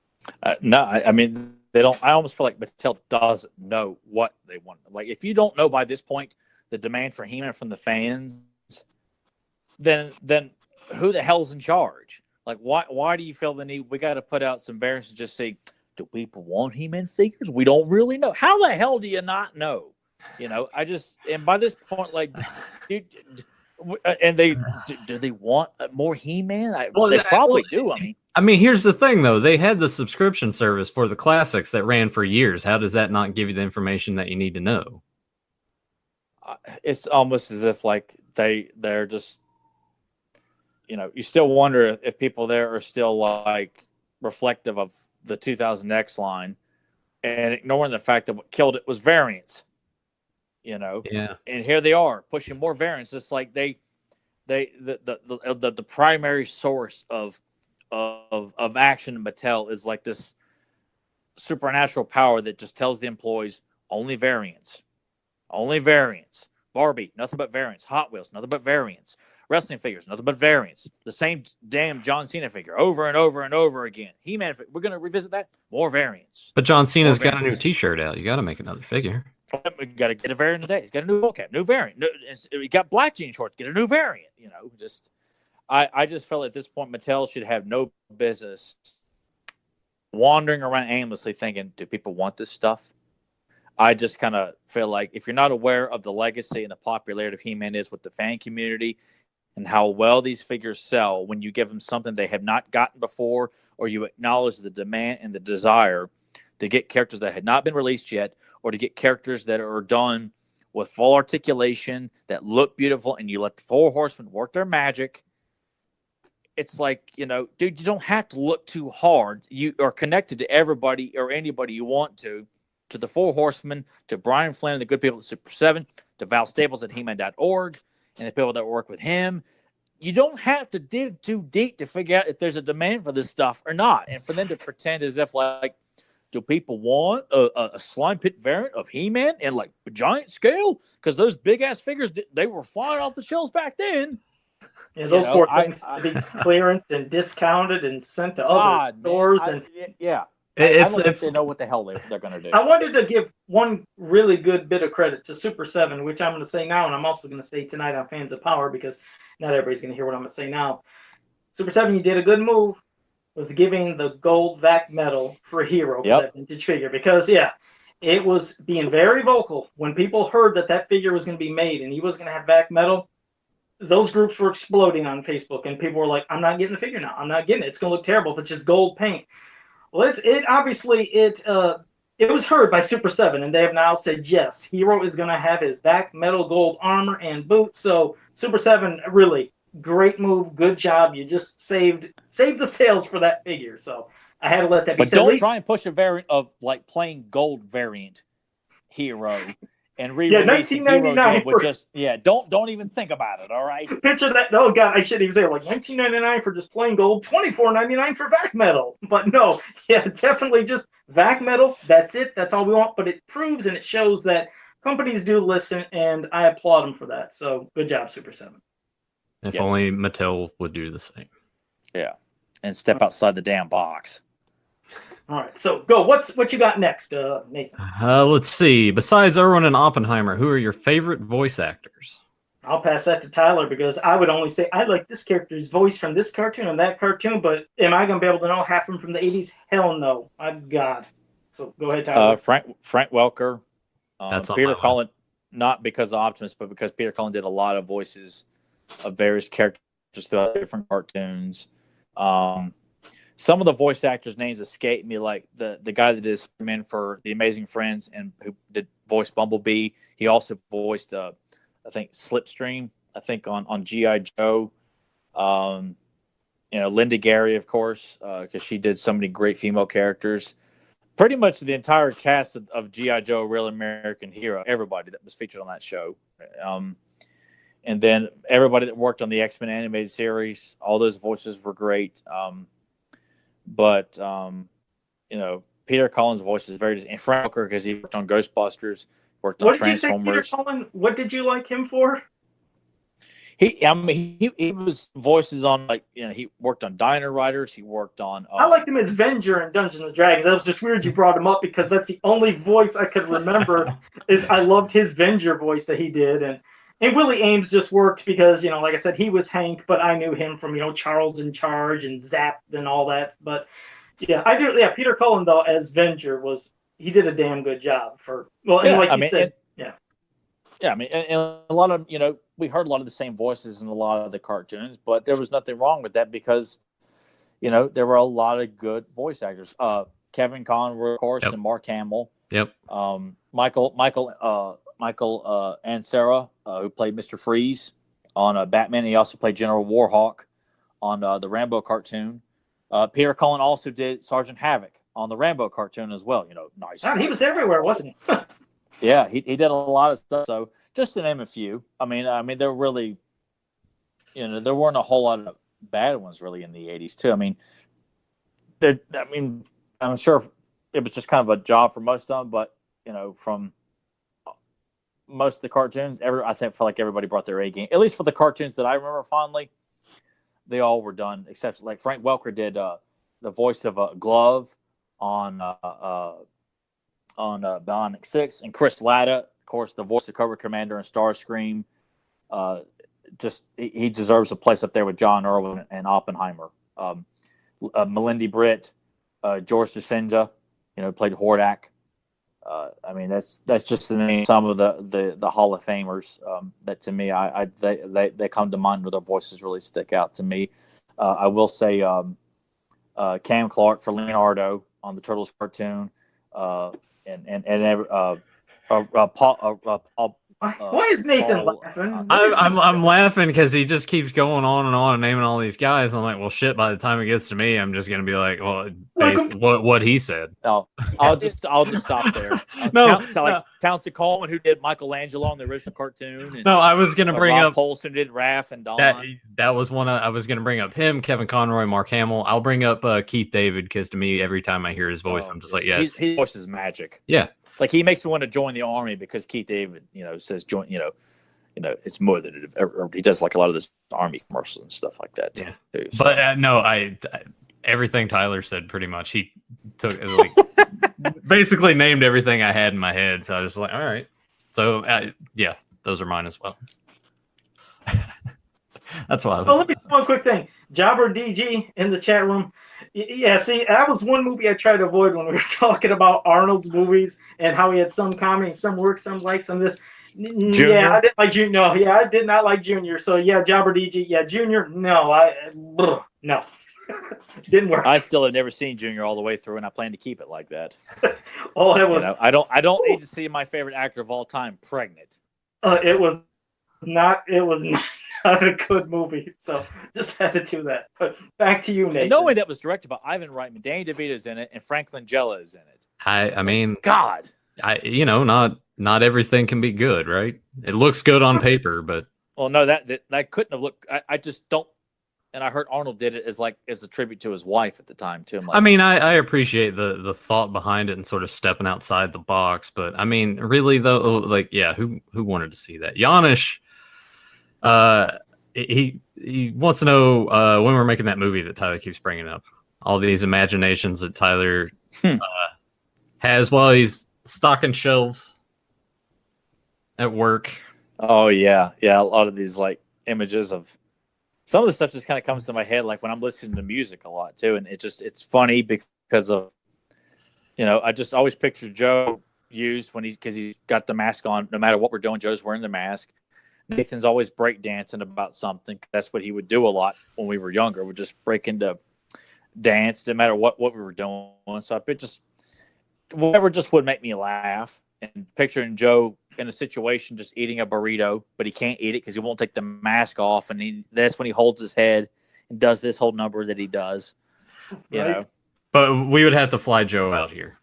No, I mean, they don't. I almost feel like Mattel doesn't know what they want. Like, if you don't know by this point the demand for He-Man from the fans, then who the hell's in charge? Like, why do you feel the need? We got to put out some variants and just say, do people want He-Man figures? We don't really know. How the hell do you not know? And by this point, like, dude, and do they want more He-Man? They probably do. I mean, here's the thing, though. They had the subscription service for the classics that ran for years. How does that not give you the information that you need to know? It's almost as if like they're just, you still wonder if people there are still like reflective of the 2000X line and ignoring the fact that what killed it was variants. Yeah. And here they are pushing more variants. It's like the primary source of action in Mattel is like this supernatural power that just tells the employees only variants. Only variants. Barbie, nothing but variants. Hot Wheels, nothing but variants. Wrestling figures, nothing but variants. The same damn John Cena figure over and over and over again. He-Man, we're going to revisit that. More variants. But John Cena's got a new T-shirt out. You got to make another figure. We got to get a variant today. He's got a new ball cap, new variant. We got black jean shorts. Get a new variant. You know, just I just felt at this point Mattel should have no business wandering around aimlessly thinking, do people want this stuff? I just kind of feel like if you're not aware of the legacy and the popularity of He-Man is with the fan community and how well these figures sell when you give them something they have not gotten before, or you acknowledge the demand and the desire to get characters that had not been released yet, or to get characters that are done with full articulation, that look beautiful, and you let the Four Horsemen work their magic. It's like, you know, dude, you don't have to look too hard. You are connected to everybody or anybody you want to the Four Horsemen, to Brian Flynn and the good people at Super 7, to Val Staples at He-Man.org, and the people that work with him. You don't have to dig too deep to figure out if there's a demand for this stuff or not. And for them to pretend as if, like, do people want a slime pit variant of He-Man in, like, giant scale? Because those big-ass figures, they were flying off the shelves back then. Yeah, those poor things to be clearanced and discounted and sent to other stores. I don't think they know what the hell they're going to do. I wanted to give one really good bit of credit to Super 7, which I'm going to say now, and I'm also going to say tonight on Fans of Power, because not everybody's going to hear what I'm going to say now. Super 7, you did a good move with giving the gold vac medal for Hero for that vintage figure, because, it was being very vocal. When people heard that figure was going to be made and he was going to have vac medal, those groups were exploding on Facebook, and people were like, I'm not getting the figure now. I'm not getting it. It's going to look terrible if it's just gold paint. Well, it was heard by Super 7, and they have now said, yes, Hero is going to have his back metal gold armor and boots. So Super 7, really great move, good job. You just saved the sales for that figure. So I had to let that be said. But don't try and push a variant of, like, plain gold variant Hero and re-release Hero game with just don't even think about it. All right. Picture that. Oh God, I shouldn't even say it. Like $19.99 for just plain gold, $24.99 for vac metal. But no, definitely just vac metal. That's it. That's all we want. But it proves and it shows that companies do listen, and I applaud them for that. So good job, Super 7. If only Mattel would do the same. Yeah, and step outside the damn box. All right, so go. What you got next, Nathan? Let's see. Besides Irwin and Oppenheimer, who are your favorite voice actors? I'll pass that to Tyler, because I would only say I like this character's voice from this cartoon and that cartoon, but am I going to be able to know half of them from the 80s? Hell no. My God. So go ahead, Tyler. Frank Welker. That's Peter Cullen, not because of Optimus, but because Peter Cullen did a lot of voices of various characters throughout different cartoons. Some of the voice actors' names escape me, like the guy that did Superman for The Amazing Friends and who did voice Bumblebee. He also voiced, I think, Slipstream, on G.I. Joe. Linda Gary, of course, because she did so many great female characters. Pretty much the entire cast of G.I. Joe, Real American Hero, everybody that was featured on that show. And then everybody that worked on the X-Men animated series, all those voices were great. But Peter Cullen's voice is very, and Frank Welker, because he worked on Ghostbusters, worked on Transformers. What did you say, Peter Cullen? What did you like him for? He was voices on, like, he worked on Dino Riders. He worked on. I liked him as Venger in Dungeons and Dragons. That was just weird you brought him up, because that's the only voice I could remember. I loved his Venger voice that he did, and Willie Ames just worked because, like I said, he was Hank, but I knew him from, Charles in Charge and Zap and all that. But I do. Yeah, Peter Cullen, though, as Venger he did a damn good job and a lot of, we heard a lot of the same voices in a lot of the cartoons, but there was nothing wrong with that because, there were a lot of good voice actors. Kevin Conroy, of course, and Mark Hamill. Yep. Michael Ansara, who played Mr. Freeze on Batman. He also played General Warhawk on the Rambo cartoon. Peter Cullen also did Sergeant Havoc on the Rambo cartoon as well. Nice. God, he was everywhere, wasn't he? Yeah, he did a lot of stuff. So just to name a few, I mean, there really, there weren't a whole lot of bad ones really in the 80s too. I'm sure it was just kind of a job for most of them. But from most of the cartoons, I felt like everybody brought their A game. At least for the cartoons that I remember fondly, they all were done. Except like Frank Welker did the voice of Glove on Bionic 6, and Chris Latta, of course, the voice of Cobra Commander and Starscream. Just he deserves a place up there with John Irwin and Oppenheimer. Melindy Britt, George Costanza, played Hordak. I mean, that's just the name of some of the Hall of Famers that to me, they come to mind where their voices really stick out to me. I will say Cam Clark for Leonardo on the Turtles cartoon, and Paul. Why is Nathan laughing? I'm laughing because he just keeps going on and naming all these guys. I'm like, well, shit. By the time it gets to me, I'm just gonna be like, well, what he said. Oh, I'll just stop there. Townsend Coleman, who did Michelangelo on the original cartoon. And, no, I was gonna bring Rob up Paulson did Raph and Don. That was one I was gonna bring up. Him, Kevin Conroy, Mark Hamill. I'll bring up Keith David because to me, every time I hear his voice, I'm just like, yeah, his voice is magic. Yeah. Like he makes me want to join the army because Keith David, says join. It's more than he does like a lot of this army commercials and stuff like that. Yeah, too, so. But no, everything Tyler said pretty much. He took like basically named everything I had in my head. So I was like, all right. So yeah, those are mine as well. That's why. Let me say one quick thing. Jobber DG in the chat room. Yeah, see, that was one movie I tried to avoid when we were talking about Arnold's movies and how he had some comedy, some work, some like, some this. Junior? Yeah, I didn't like Junior. No, yeah, I did not like Junior. So yeah, Jobber DG. Yeah, Junior. No, no, didn't work. I still have never seen Junior all the way through, and I plan to keep it like that. Oh, it was. I don't need to see my favorite actor of all time pregnant. It was not. It was not a good movie. So just had to do that. But back to you, Nathan. And knowing that was directed by Ivan Reitman, Danny DeVito's in it, and Frank Langella is in it. I mean, God, not everything can be good, right? It looks good on paper, but no, that couldn't have looked. I just don't. And I heard Arnold did it as a tribute to his wife at the time too. I mean, I appreciate the thought behind it and sort of stepping outside the box, but I mean, really though, like, yeah, who wanted to see that? Janisch, he wants to know when we're making that movie that Tyler keeps bringing up. All these imaginations that Tyler has while he's stocking shelves at work. Oh yeah, a lot of these like images of. Some of the stuff just kind of comes to my head, like when I'm listening to music a lot too, and it's funny because of, I just always picture Joe used because he's got the mask on. No matter what we're doing, Joe's wearing the mask. Nathan's always break dancing about something. That's what he would do a lot when we were younger. We'd just break into dance, no matter what we were doing. So whatever just would make me laugh. And picturing Joe in a situation just eating a burrito, but he can't eat it because he won't take the mask off, and that's when he holds his head and does this whole number that he does. You know. But we would have to fly Joe out here.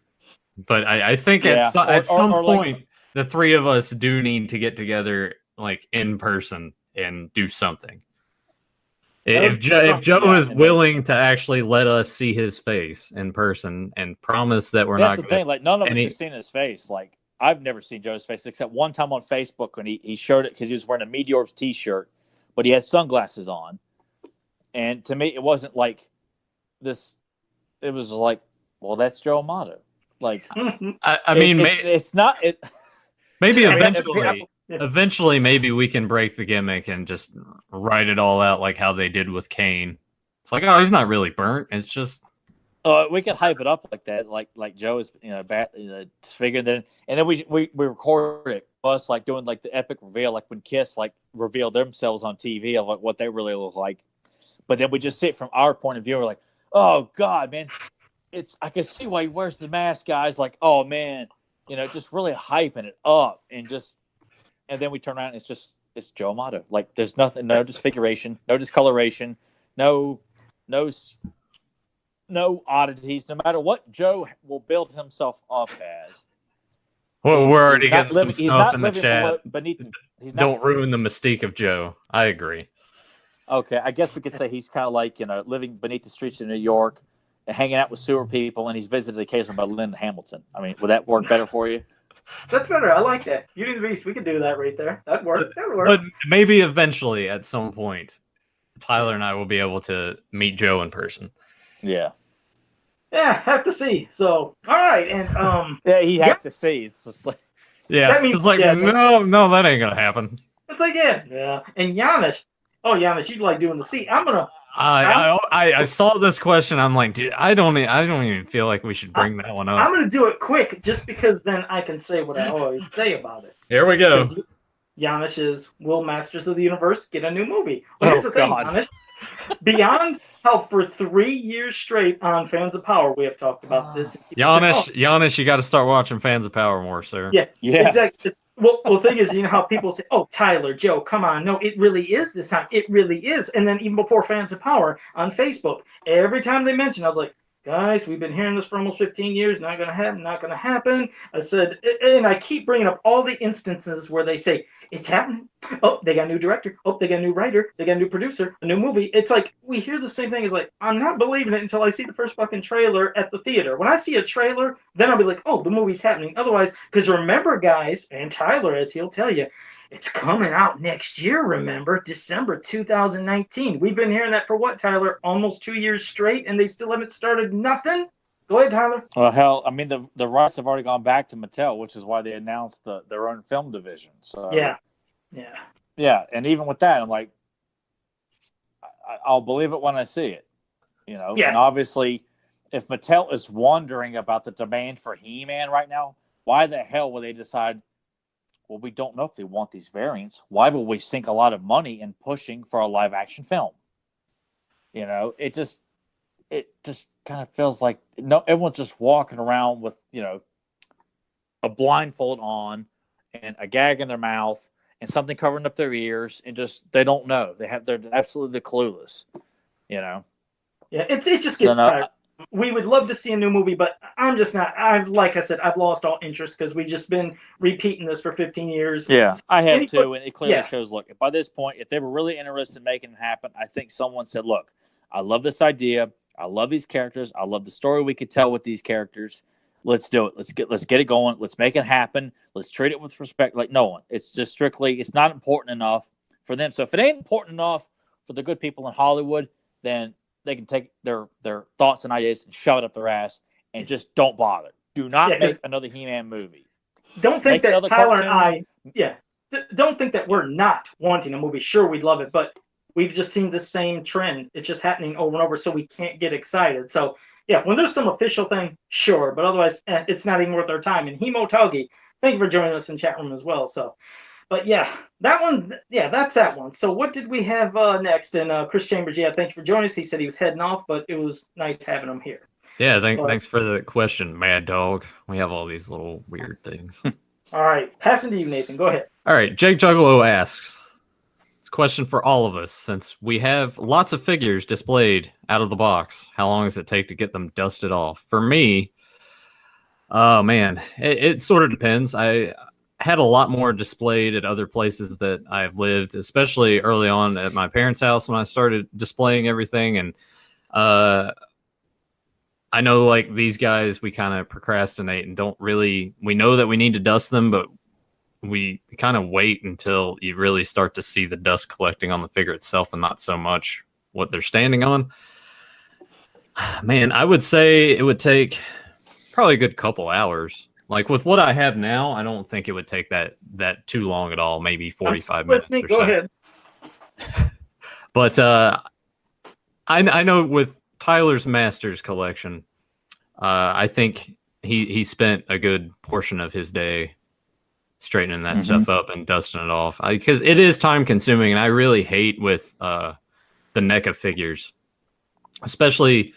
But I think at some point, the three of us do need to get together, like in person, and do something. If Joe is willing to actually let us see his face in person and promise that we're that's not. That's the thing. Like none of us have seen his face. Like I've never seen Joe's face except one time on Facebook when he showed it because he was wearing a Meteors T-shirt, but he had sunglasses on. And to me, it wasn't like this. It was like, well, that's Joe Amato. Like, I mean, it's not. Maybe eventually, maybe we can break the gimmick and just write it all out like how they did with Kane. It's like, oh, he's not really burnt. It's just. We could hype it up like that, like Joe is, disfigured. And then we record it, us like doing like the epic reveal, like when Kiss like revealed themselves on TV of like what they really look like. But then we just see it from our point of view. We're like, oh God, man, I can see why he wears the mask, guys. Like, oh man, just really hyping it up, and then we turn around and it's Joe Amato. Like, there's nothing, no disfiguration, no discoloration, no oddities, no matter what Joe will build himself up as. Well, we're already getting some stuff in the chat. Don't ruin the mystique of Joe. I agree. Okay, I guess we could say he's kind of like, living beneath the streets of New York, hanging out with sewer people, and he's visited occasionally by Linda Hamilton. I mean, would that work better for you? That's better. I like that. Beauty and the Beast. We could do that right there. That'd work. That'd work. But maybe eventually, at some point, Tyler and I will be able to meet Joe in person. Yeah. Yeah, have to see. So, all right, and yeah, he had to see. It's just like, yeah, it's like no, that ain't gonna happen. It's like yeah, and Giannis. Oh, Giannis, you'd like doing the seat. I saw this question. I'm like, dude, I don't even feel like we should bring that one up. I'm gonna do it quick, just because then I can say what I always say about it. Here we go. Giannis is, will Masters of the Universe get a new movie? Well, here's the thing, Giannis. Beyond how for 3 years straight on Fans of Power we have talked about this. Giannis, you got to start watching Fans of Power more, sir. Yeah, exactly. Well, the thing is, you know how people say, "Oh, Tyler, Joe, come on!" No, it really is this time. It really is. And then even before Fans of Power on Facebook, every time they mention, I was like, "Guys, we've been hearing this for almost 15 years. Not gonna happen. Not gonna happen." I said, and I keep bringing up all the instances where they say it's happening. Oh, they got a new director. Oh, they got a new writer. They got a new producer. A new movie. It's like we hear the same thing. It's like I'm not believing it until I see the first fucking trailer at the theater. When I see a trailer, then I'll be like, "Oh, the movie's happening." Otherwise, because remember, guys, and Tyler, as he'll tell you, it's coming out next year, remember? December 2019. We've been hearing that for what, Tyler? Almost 2 years straight, and they still haven't started nothing? Go ahead, Tyler. Well, hell, I mean, the rights have already gone back to Mattel, which is why they announced their own film division. So yeah. And even with that, I'm like, I'll believe it when I see it. You know? Yeah. And obviously, if Mattel is wondering about the demand for He-Man right now, why the hell would they decide, well, we don't know if they want these variants. Why would we sink a lot of money in pushing for a live-action film? You know, it just kind of feels like everyone's just walking around with, you know, a blindfold on and a gag in their mouth and something covering up their ears, and just they don't know. They're absolutely clueless. You know. Yeah, it just gets tired. We would love to see a new movie, but I'm just not. Like I said, I've lost all interest because we've just been repeating this for 15 years. Yeah, I have too, and it clearly shows. Look, by this point, if they were really interested in making it happen, I think someone said, "Look, I love this idea. I love these characters. I love the story we could tell with these characters. Let's do it. Let's get it going. Let's make it happen. Let's treat it with respect." Like no one. It's just strictly. It's not important enough for them. So if it ain't important enough for the good people in Hollywood, then they can take their thoughts and ideas and shove it up their ass and just don't bother. Do not make another He-Man movie. Don't think that Tyler and I, don't think that we're not wanting a movie. Sure, we'd love it, but we've just seen the same trend. It's just happening over and over, so we can't get excited. So, yeah, when there's some official thing, sure, but otherwise, it's not even worth our time. And Hemo Togi, thank you for joining us in chat room as well. So, but yeah, that one, that's that one. So what did we have next? And Chris Chambers, thank you for joining us. He said he was heading off, but it was nice having him here. Yeah, thanks for the question, Mad Dog. We have all these little weird things. All right, passing to you, Nathan. Go ahead. All right, Jake Juggalo asks, it's a question for all of us. Since we have lots of figures displayed out of the box, how long does it take to get them dusted off? For me, oh man, it sort of depends. I had a lot more displayed at other places that I've lived, especially early on at my parents' house when I started displaying everything. And I know like these guys, we kind of procrastinate and don't really, we know that we need to dust them, but we kind of wait until you really start to see the dust collecting on the figure itself and not so much what they're standing on. Man, I would say it would take probably a good couple hours. Like with what I have now, I don't think it would take that too long at all. Maybe 45 minutes or so. Go ahead. But I know with Tyler's Masters collection, I think he spent a good portion of his day straightening that stuff up and dusting it off. Because it is time consuming, and I really hate with the NECA figures, especially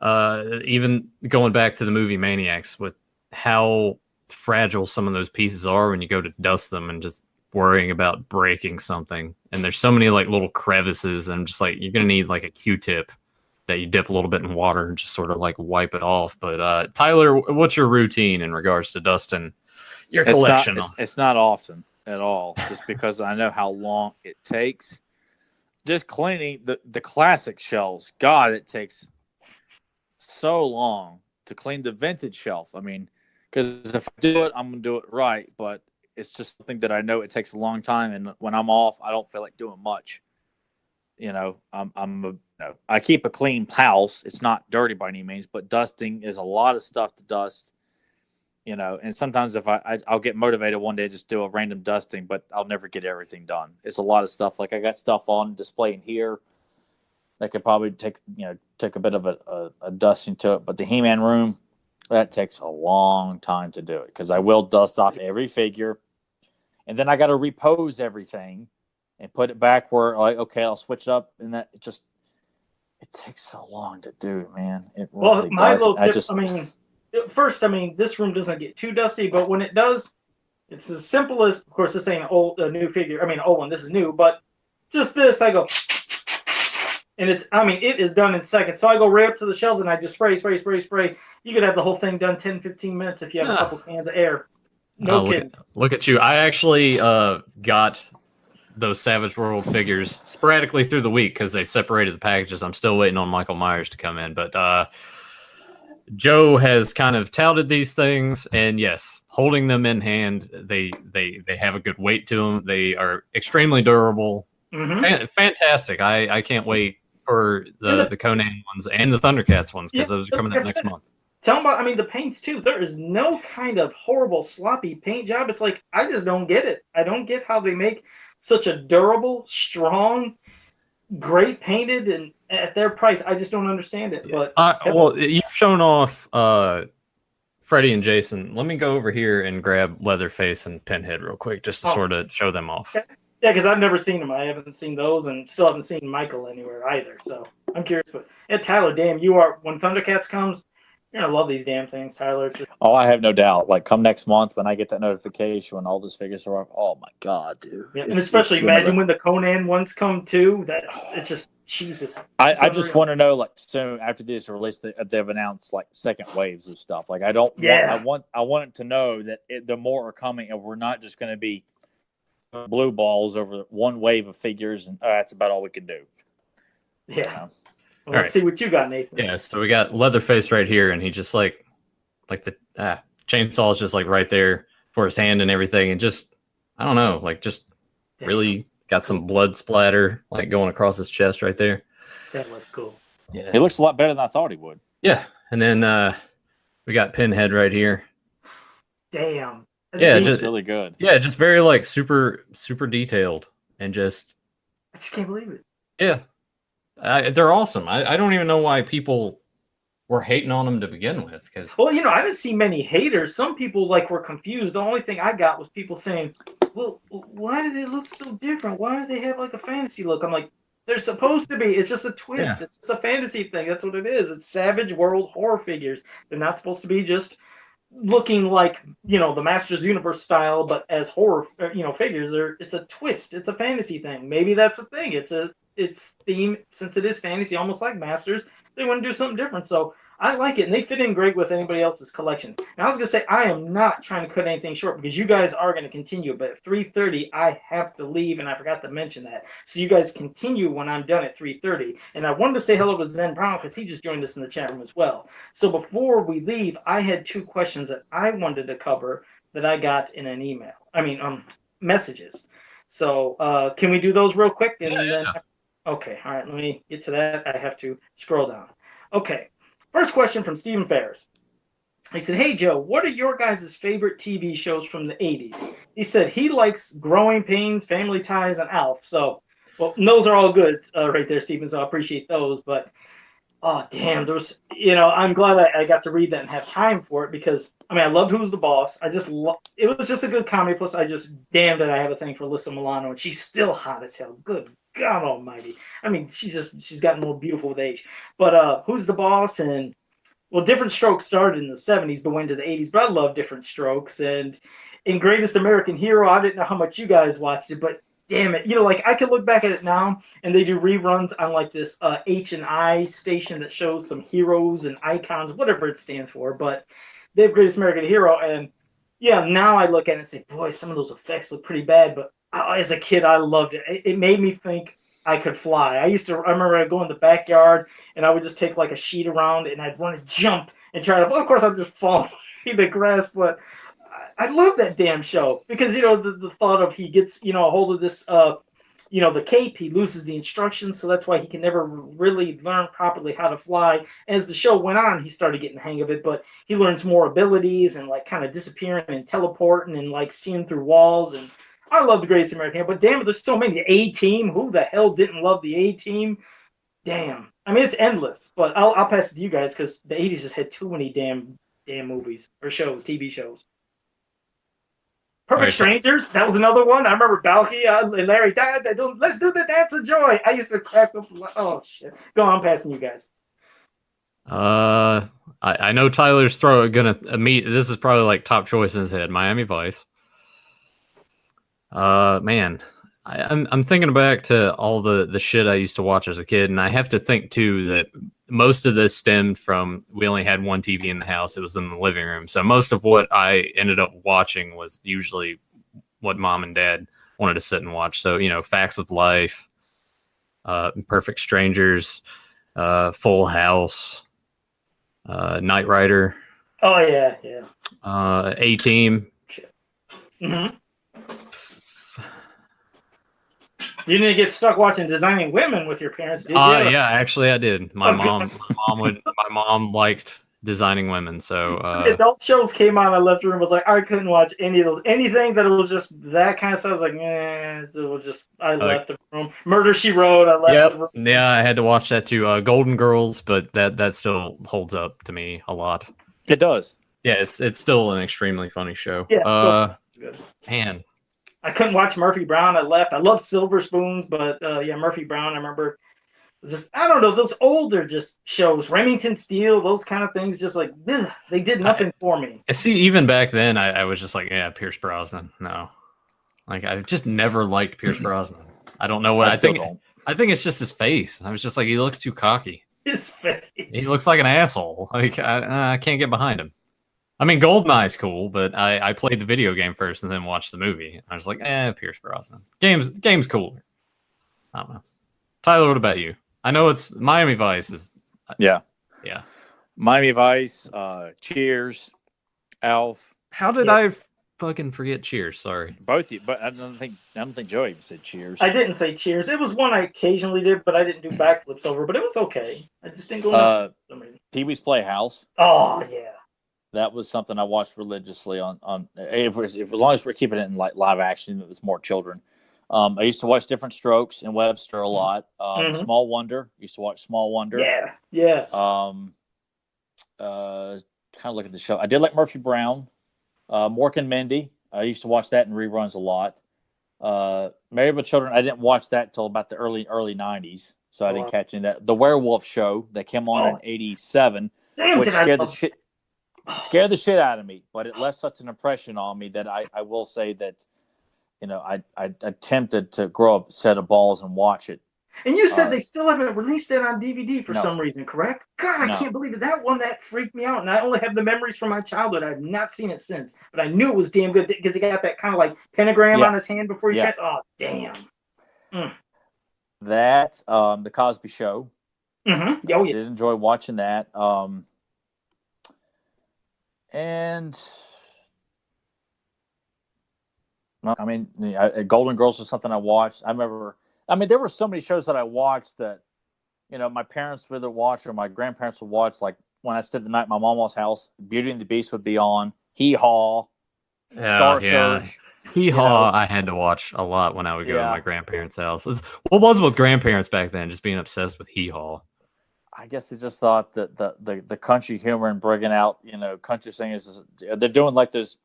even going back to the movie Maniacs with how fragile some of those pieces are when you go to dust them and just worrying about breaking something. And there's so many like little crevices, and I'm just like, you're gonna need like a Q-tip that you dip a little bit in water and just sort of like wipe it off. But Tyler, what's your routine in regards to dusting your collection? It's not often at all, just because I know how long it takes. Just cleaning the classic shells, God, it takes so long to clean the vintage shelf. I mean, because if I do it, I'm gonna do it right. But it's just something that I know it takes a long time, and when I'm off, I don't feel like doing much. I keep a clean house. It's not dirty by any means, but dusting is a lot of stuff to dust. And sometimes if I'll get motivated one day to just do a random dusting, but I'll never get everything done. It's a lot of stuff. Like I got stuff on display in here that could probably take a bit of a dusting to it. But the He-Man room, that takes a long time to do it because I will dust off every figure, and then I got to repose everything and put it back where okay, I'll switch it up, and it takes so long to do, man. It really does. First, this room doesn't get too dusty, but when it does, it's as simple as, of course, this ain't a new figure. Old one. This is new, but just this, I go, and it is done in seconds. So I go right up to the shelves and I just spray. You could have the whole thing done 10, 15 minutes if you have a couple cans of air. No kidding. Look at you. I actually got those Savage World figures sporadically through the week because they separated the packages. I'm still waiting on Michael Myers to come in, but Joe has kind of touted these things, and yes, holding them in hand, they have a good weight to them. They are extremely durable. Mm-hmm. Fantastic. I can't wait for the Conan ones and the Thundercats ones because those are coming out next month. Tell them about, the paints too. There is no kind of horrible, sloppy paint job. It's like, I just don't get it. I don't get how they make such a durable, strong, great painted, and at their price. I just don't understand it. But you've shown off Freddy and Jason. Let me go over here and grab Leatherface and Pinhead real quick just to sort of show them off. Yeah, because I've never seen them. I haven't seen those, and still haven't seen Michael anywhere either. So I'm curious. But Tyler, damn, when Thundercats comes, you're gonna love these damn things, Tyler. Oh, I have no doubt. Like come next month when I get that notification when all those figures are up. Oh my god, dude! Yeah, and especially imagine when the Conan ones come too. It's just Jesus. I just want to know soon after this release they've announced second waves of stuff. I want it to know that the more are coming and we're not just going to be blue balls over one wave of figures and that's about all we can do. Yeah. Let's see what you got, Nathan. Yeah, so we got Leatherface right here, and he just like the chainsaw is just right there for his hand and everything, and just I don't know, really got some blood splatter going across his chest right there. That looks cool. Yeah, he looks a lot better than I thought he would. Yeah, and then we got Pinhead right here. Damn. Just really good. Yeah, just very super super detailed, and I just can't believe it. Yeah. They're awesome. I don't even know why people were hating on them to begin with. I didn't see many haters. Some people were confused. The only thing I got was people saying, "Well, why do they look so different? Why do they have a fantasy look?" I'm like, they're supposed to be. It's just a twist. Yeah. It's just a fantasy thing. That's what it is. It's Savage World horror figures. They're not supposed to be just looking like the Masters Universe style, but as horror figures. It's a twist. It's a fantasy thing. Maybe that's the thing. It's theme, since it is fantasy, almost like Masters, they want to do something different. So I like it, and they fit in great with anybody else's collection. Now, I was going to say, I am not trying to cut anything short because you guys are going to continue, but at 3:30, I have to leave, and I forgot to mention that. So you guys continue when I'm done at 3:30. And I wanted to say hello to Zen Brown because he just joined us in the chat room as well. So before we leave, I had two questions that I wanted to cover that I got in an email. Messages. So can we do those real quick? Okay, all right, let me get to that. I have to scroll down. Okay, first question from Stephen Ferris. He said, "Hey, Joe, what are your guys' favorite TV shows from the 80s? He said he likes Growing Pains, Family Ties, and Alf. So, those are all good right there, Stephen, so I appreciate those. But, oh, damn, there's, I'm glad I got to read that and have time for it because, I loved Who's the Boss. It was just a good comedy. Plus, damn that I have a thing for Alyssa Milano, and she's still hot as hell. Good God almighty. She's gotten more beautiful with age. But Who's the Boss and Different Strokes started in the 70s but went to the 80s. But I love Different Strokes. And in Greatest American Hero, I didn't know how much you guys watched it, but damn it. I could look back at it now and they do reruns on this H&I station that shows some heroes and icons, whatever it stands for. But they have Greatest American Hero. And yeah, now I look at it and say, boy, some of those effects look pretty bad. But as a kid, I loved it. It made me think I could fly. I remember I'd go in the backyard and I would just take like a sheet around and I'd want to jump and try to, well, of course I'd just fall in the grass, but I love that damn show because, the thought of he gets, a hold of this, the cape, he loses the instructions. So that's why he can never really learn properly how to fly. As the show went on, he started getting the hang of it, but he learns more abilities and like kind of disappearing and teleporting and like seeing through walls. And I love the Greatest American Hero, but damn it, there's so many. The A-Team, who the hell didn't love the A-Team? Damn. I mean, it's endless, but I'll pass it to you guys because the 80s just had too many damn movies or shows, TV shows. Perfect Right. Strangers, that was another one. I remember Balky and Larry died. Let's do the dance of joy. I used to crack up. Oh, shit. Go on, I'm passing you guys. I know Tyler's gonna meet. This is probably like top choice in his head. Miami Vice. Man, I'm thinking back to all the shit I used to watch as a kid, and I have to think too that most of this stemmed from we only had one TV in the house. It was in the living room, so most of what I ended up watching was usually what mom and dad wanted to sit and watch. So Facts of Life, Perfect Strangers, Full House, Knight Rider. Oh yeah. A-Team. Mm-hmm. You didn't get stuck watching Designing Women with your parents, did you? Yeah, actually I did. My mom liked Designing Women, so the adult shows came on. I left the room. Was like, I couldn't watch any of those. Anything that was just that kind of stuff. I was like, I left the room. Murder She Wrote. I left the room. Yeah, I had to watch that too. Golden Girls, but that still holds up to me a lot. It does. Yeah, it's still an extremely funny show. Yeah, good. Man, I couldn't watch Murphy Brown. I left. I love Silver Spoons, but Murphy Brown. I remember. I don't know, those older just shows, Remington Steele, those kind of things, just like they did nothing for me. See, even back then, I was just like, yeah, Pierce Brosnan. No, like I just never liked Pierce Brosnan. I don't know what I think. I think it's just his face. I was just like, he looks too cocky. His face. He looks like an asshole. Like I can't get behind him. I mean, GoldenEye's cool, but I played the video game first and then watched the movie. I was like, Pierce Brosnan. Game's cooler. I don't know. Tyler, what about you? I know it's Miami Vice is. Yeah. Miami Vice, Cheers, Alf. How did I fucking forget Cheers? Sorry. Both of you, but I don't think Joey even said Cheers. I didn't say Cheers. It was one I occasionally did, but I didn't do backflips over. But it was okay. I just didn't go. Pee-wee's Playhouse. Oh yeah. That was something I watched religiously on if as long as we're keeping it in like live action, that was more children. I used to watch Different Strokes and Webster a lot. Small Wonder. Used to watch Small Wonder. Yeah. Kind of look at the show. I did like Murphy Brown. Mork and Mindy. I used to watch that in reruns a lot. Married with Children. I didn't watch that till about the early 90s, so I didn't catch any of that. The Werewolf Show that came on in '87, which scared the shit out of me, but it left such an impression on me that I will say that. I attempted to grow up a set of balls and watch it. And you said they still haven't released it on DVD for some reason, correct? God, I can't believe it. That one, that freaked me out. And I only have the memories from my childhood. I've not seen it since. But I knew it was damn good because he got that kind of like pentagram on his hand before he shot. Oh, damn. That, The Cosby Show. Mm-hmm. Oh, yeah. Did enjoy watching that. And... I mean, Golden Girls was something I watched. I remember, there were so many shows that I watched that, my parents would either watch or my grandparents would watch. Like when I stayed the night at my mom's house, Beauty and the Beast would be on. Hee Haw, Star Search. Hee Haw, I had to watch a lot when I would go to my grandparents' house. What was it with grandparents back then? Just being obsessed with Hee Haw. I guess they just thought that the country humor and bringing out, country singers, they're doing like those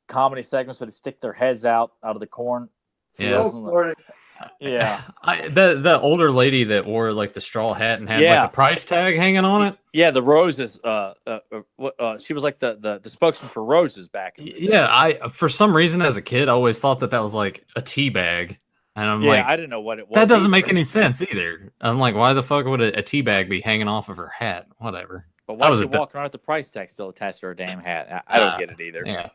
comedy segments where they stick their heads out of the corn. Yeah. The older lady that wore like the straw hat and had like the price tag hanging on it. Yeah, the Roses. She was like the spokesman for Roses back in the day. I for some reason as a kid I always thought that was like a tea bag. And I'm like, I didn't know what it was. That doesn't make any sense either. I'm like, why the fuck would a tea bag be hanging off of her hat? Whatever. But why is she walking around with the price tag still attached to her damn hat? I don't get it either. Yeah.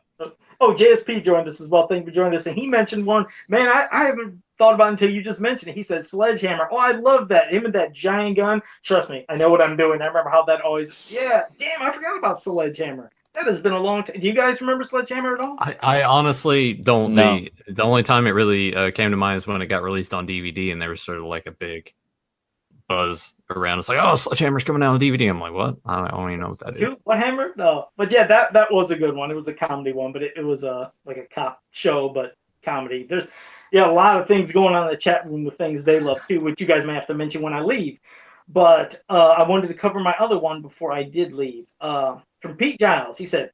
Oh, JSP joined us as well. Thank you for joining us. And he mentioned one. Man, I haven't thought about it until you just mentioned it. He said Sledgehammer. Oh, I love that. Him and that giant gun. Trust me, I know what I'm doing. I remember how that always. Yeah, damn, I forgot about Sledgehammer. That has been a long time. Do you guys remember Sledgehammer at all? I honestly don't. No. The only time it really came to mind is when it got released on DVD, and there was sort of like a big buzz around. It's like, oh, Sledgehammer's coming out on DVD. I'm like, what? I don't even know what that is. What Hammer? No, but yeah, that was a good one. It was a comedy one, but it was like a cop show, but comedy. There's a lot of things going on in the chat room with things they love too, which you guys may have to mention when I leave. But I wanted to cover my other one before I did leave. From Pete Giles, he said,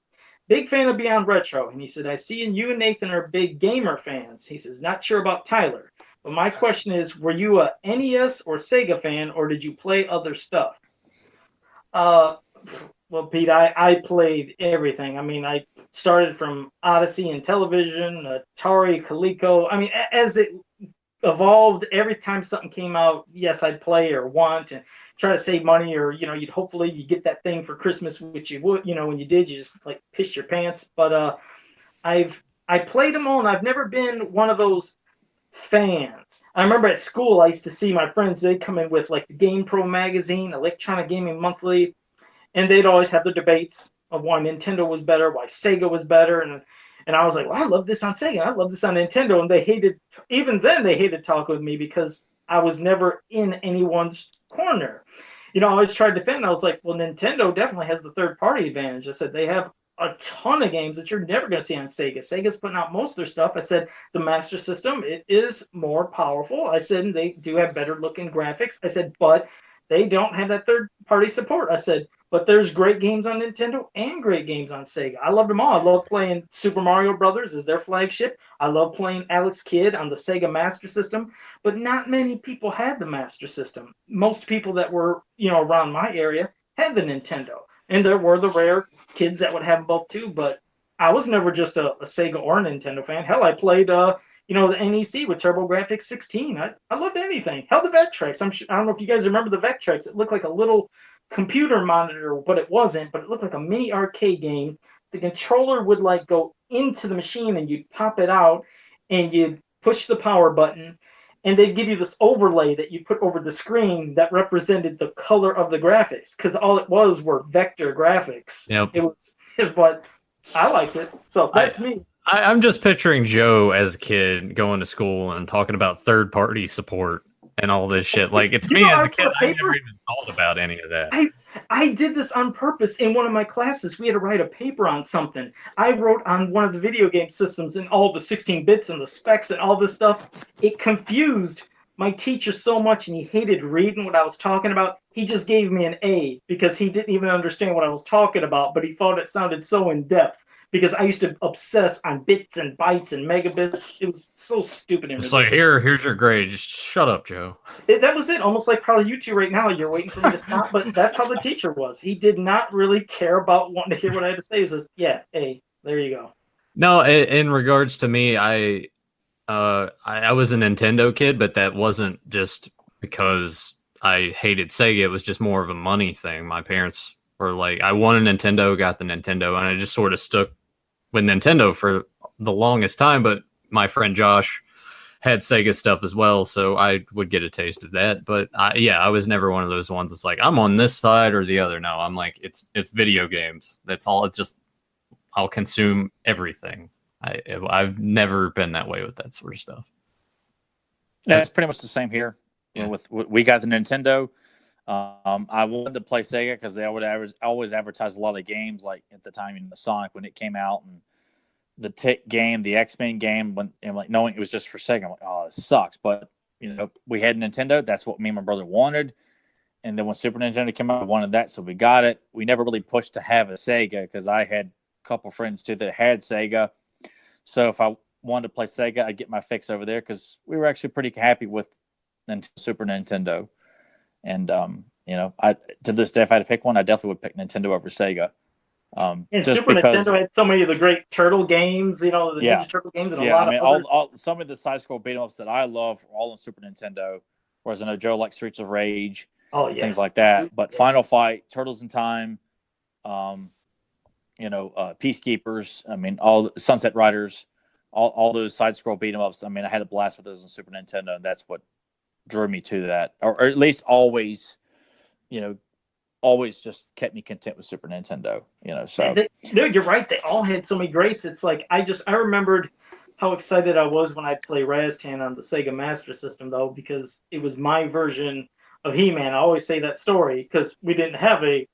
big fan of Beyond Retro, and he said, I see you and Nathan are big gamer fans. He says, not sure about Tyler, but my question is, were you a NES or Sega fan, or did you play other stuff? Well, Pete, I played everything. I mean, I started from Odyssey and television, Atari, Coleco. I mean, as it evolved, every time something came out, yes, I'd play or want and try to save money, or you'd hopefully you get that thing for Christmas, which you would. When you did, you just like pissed your pants. But I played them all, and I've never been one of those fans. I remember at school, I used to see my friends. They'd come in with like the Game Pro magazine, Electronic Gaming Monthly, and they'd always have the debates of why Nintendo was better, why Sega was better, and I was like, well, I love this on Sega, I love this on Nintendo, and they hated talking with me because I was never in anyone's corner. I always tried to defend. I was like, well, Nintendo definitely has the third-party advantage. I said they have a ton of games that you're never going to see on Sega. Sega's putting out most of their stuff. I said the Master System, it is more powerful. I said, and they do have better-looking graphics. I said, but they don't have that third-party support. I said, but there's great games on Nintendo and great games on Sega. I loved them all. I love playing Super Mario Brothers as their flagship. I love playing Alex Kidd on the Sega Master System. But not many people had the Master System. Most people that were, around my area had the Nintendo. And there were the rare kids that would have them both too. But I was never just a Sega or a Nintendo fan. Hell, I played, the NEC with TurboGrafx 16. I loved anything. Hell, the Vectrex. I don't know if you guys remember the Vectrex. It looked like a little computer monitor, but it wasn't. But it looked like a mini arcade game. The controller would like go into the machine, and you'd pop it out, and you'd push the power button, and they'd give you this overlay that you put over the screen that represented the color of the graphics, because all it was were vector graphics. Yep. It was, but I liked it. So that's me. I'm just picturing Joe as a kid going to school and talking about third-party support and all this shit. Like, it's me as a kid, I never even thought about any of that. I did this on purpose in one of my classes. We had to write a paper on something. I wrote on one of the video game systems and all the 16 bits and the specs and all this stuff. It confused my teacher so much, and he hated reading what I was talking about. He just gave me an A because he didn't even understand what I was talking about, but he thought it sounded so in-depth. Because I used to obsess on bits and bytes and megabits. It was so stupid. It's like, here's your grade. Just shut up, Joe. That was it. Almost like probably you two right now. You're waiting for me to stop. But that's how the teacher was. He did not really care about wanting to hear what I had to say. He was just, yeah, hey, there you go. No, in regards to me, I was a Nintendo kid, but that wasn't just because I hated Sega. It was just more of a money thing. My parents were like, I want a Nintendo, got the Nintendo, and I just sort of stuck with Nintendo for the longest time. But my friend Josh had Sega stuff as well, so I would get a taste of that. But I was never one of those ones that's like, I'm on this side or the other. No, I'm like, it's video games. That's all. It's just, I'll consume everything. I've never been that way with that sort of stuff. That's pretty much the same here. Yeah. We got the Nintendo. I wanted to play Sega because they always advertise a lot of games. Like at the time, the Sonic when it came out, and the Tick game, the X-Men game. And like knowing it was just for Sega, I'm like, oh, this sucks. But we had Nintendo. That's what me and my brother wanted. And then when Super Nintendo came out, I wanted that, so we got it. We never really pushed to have a Sega because I had a couple friends too that had Sega. So if I wanted to play Sega, I'd get my fix over there because we were actually pretty happy with Super Nintendo. And I to this day, if I had to pick one, I definitely would pick Nintendo over Sega. And Super Nintendo had so many of the great turtle games, the Ninja Turtle games, and a lot of others. All some of the side scroll beat 'em ups that I love are all on Super Nintendo. Whereas I know Joe likes Streets of Rage, things like that. But Final Fight, Turtles in Time, Peacekeepers. I mean, all Sunset Riders. all those side scroll beat 'em ups. I mean, I had a blast with those on Super Nintendo, and that's what drew me to that, or at least always, always just kept me content with Super Nintendo. So No, you're right. They all had so many greats. It's like I remembered how excited I was when I'd play Raztan on the Sega Master System, though, because it was my version of He-Man. I always say that story because we didn't have a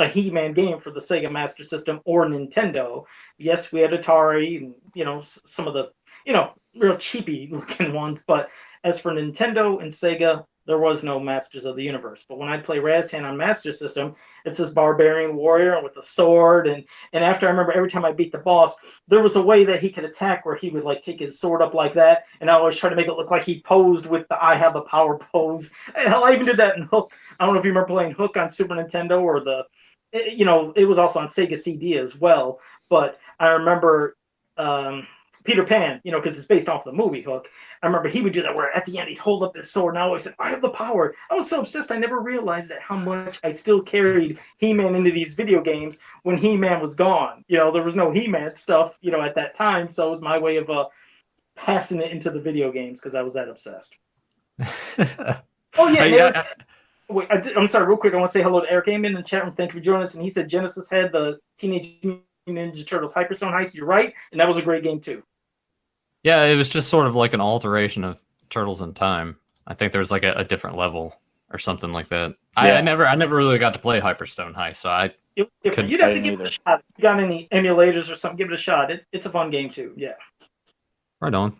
He-Man game for the Sega Master System or Nintendo. Yes, we had Atari and some of the real cheapy looking ones, but as for Nintendo and Sega, there was no Masters of the Universe. But when I play Raztan on Master System, it's this barbarian warrior with a sword, and after I remember every time I beat the boss, there was a way that he could attack where he would like take his sword up like that, and I always try to make it look like he posed with the I have the power pose. Hell, I even did that in Hook. I don't know if you remember playing Hook on Super Nintendo or it was also on Sega CD as well. But I remember Peter Pan, because it's based off the movie Hook. I remember he would do that where at the end he'd hold up his sword and I always said, I have the power. I was so obsessed I never realized that how much I still carried He-Man into these video games when He-Man was gone. There was no He-Man stuff, at that time. So it was my way of passing it into the video games because I was that obsessed. Oh, yeah. Wait, I'm sorry, real quick. I want to say hello to Eric Amen in the chat room. Thank you for joining us. And he said Genesis had the Teenage Mutant Ninja Turtles Hyperstone Heist. You're right. And that was a great game, too. Yeah, it was just sort of like an alteration of Turtles in Time. I think there's like a different level or something like that. Yeah. I never really got to play Hyperstone Heist, so you'd have to give it a shot. If you got any emulators or something, give it a shot. It's a fun game too. Yeah. Right on.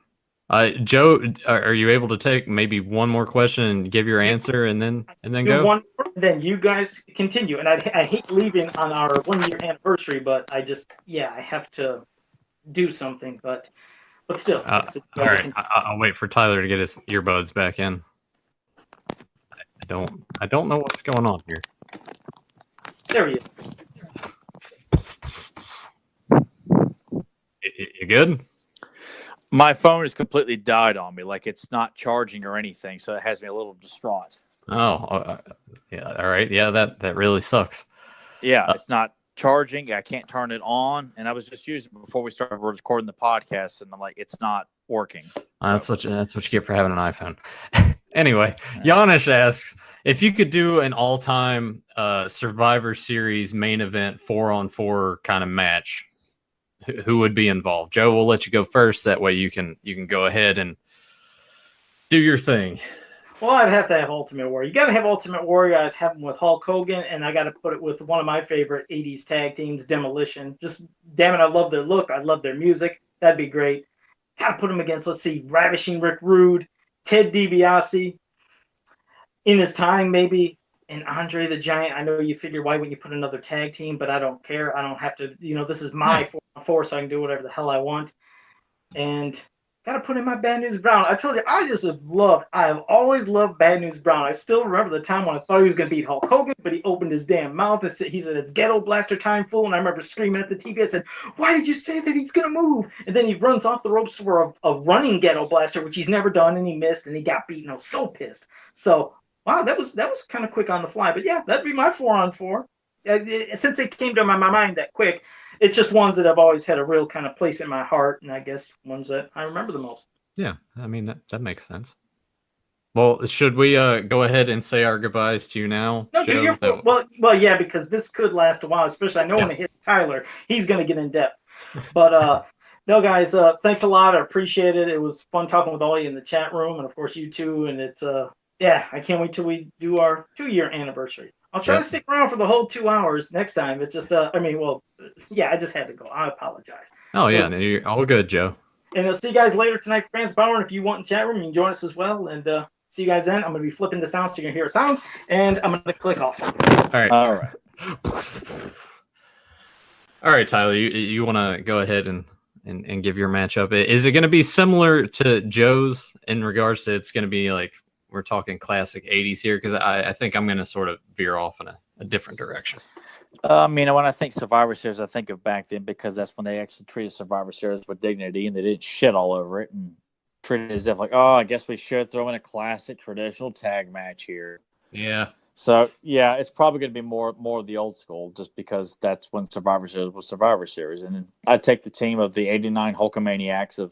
Joe, are you able to take maybe one more question and give your answer and then go? One more, then you guys continue. And I hate leaving on our 1-year anniversary, but I have to do something. But still. All right, I'll wait for Tyler to get his earbuds back in. I don't know what's going on here. There he is. You good? My phone has completely died on me. Like it's not charging or anything, so it has me a little distraught. Oh, yeah. All right. Yeah, that really sucks. Yeah, it's not charging. I can't turn it on, and I was just using it before we started recording the podcast, and I'm like, it's not working. That's what you get for having an iPhone. Anyway, Janish asks if you could do an all-time Survivor Series main event 4-on-4 kind of match, who would be involved? Joe, we'll let you go first. That way you can go ahead and do your thing. Well, I'd have to have Ultimate Warrior. You got to have Ultimate Warrior. I'd have him with Hulk Hogan, and I got to put it with one of my favorite 80s tag teams, Demolition. Just, damn it, I love their look. I love their music. That'd be great. Got to put him against, let's see, Ravishing Rick Rude, Ted DiBiase. In his time, maybe, and Andre the Giant. I know you figure, why wouldn't you put another tag team? But I don't care. I don't have to, this is my 4-on-4, so I can do whatever the hell I want. And got to put in my Bad News Brown. I told you, I have always loved Bad News Brown. I still remember the time when I thought he was going to beat Hulk Hogan, but he opened his damn mouth and he said, it's Ghetto Blaster time, fool. And I remember screaming at the TV. I said, why did you say that he's going to move? And then he runs off the ropes for a running Ghetto Blaster, which he's never done, and he missed, and he got beaten. I was so pissed. So, wow, that was kind of quick on the fly. But yeah, that'd be my 4-on-4. Since it came to my mind that quick, it's just ones that have always had a real kind of place in my heart, and I guess ones that I remember the most. Yeah, I mean, that makes sense. Well, should we go ahead and say our goodbyes to you now? No, Joe, well, yeah, because this could last a while, especially I know when it hits Tyler, he's going to get in depth. But no, guys, thanks a lot. I appreciate it. It was fun talking with all of you in the chat room, and of course you too. And it's I can't wait till we do our 2-year anniversary. I'll try to stick around for the whole 2 hours next time. It's just, I just had to go. I apologize. Oh, yeah. You're all good, Joe. And I'll see you guys later tonight for Fans Power. And if you want in chat room, you can join us as well. And see you guys then. I'm going to be flipping this down so you can hear a sound. And I'm going to click off. All right. All right, Tyler, you want to go ahead and give your matchup. Is it going to be similar to Joe's in regards to it's going to be like, we're talking classic 80s here? Because I think I'm going to sort of veer off in a different direction. When I think Survivor Series, I think of back then because that's when they actually treated Survivor Series with dignity and they didn't shit all over it and treated it as if like, oh, I guess we should throw in a classic traditional tag match here. Yeah. So, yeah, it's probably going to be more of the old school just because that's when Survivor Series was Survivor Series. And I'd take the team of the 89 Hulkamaniacs of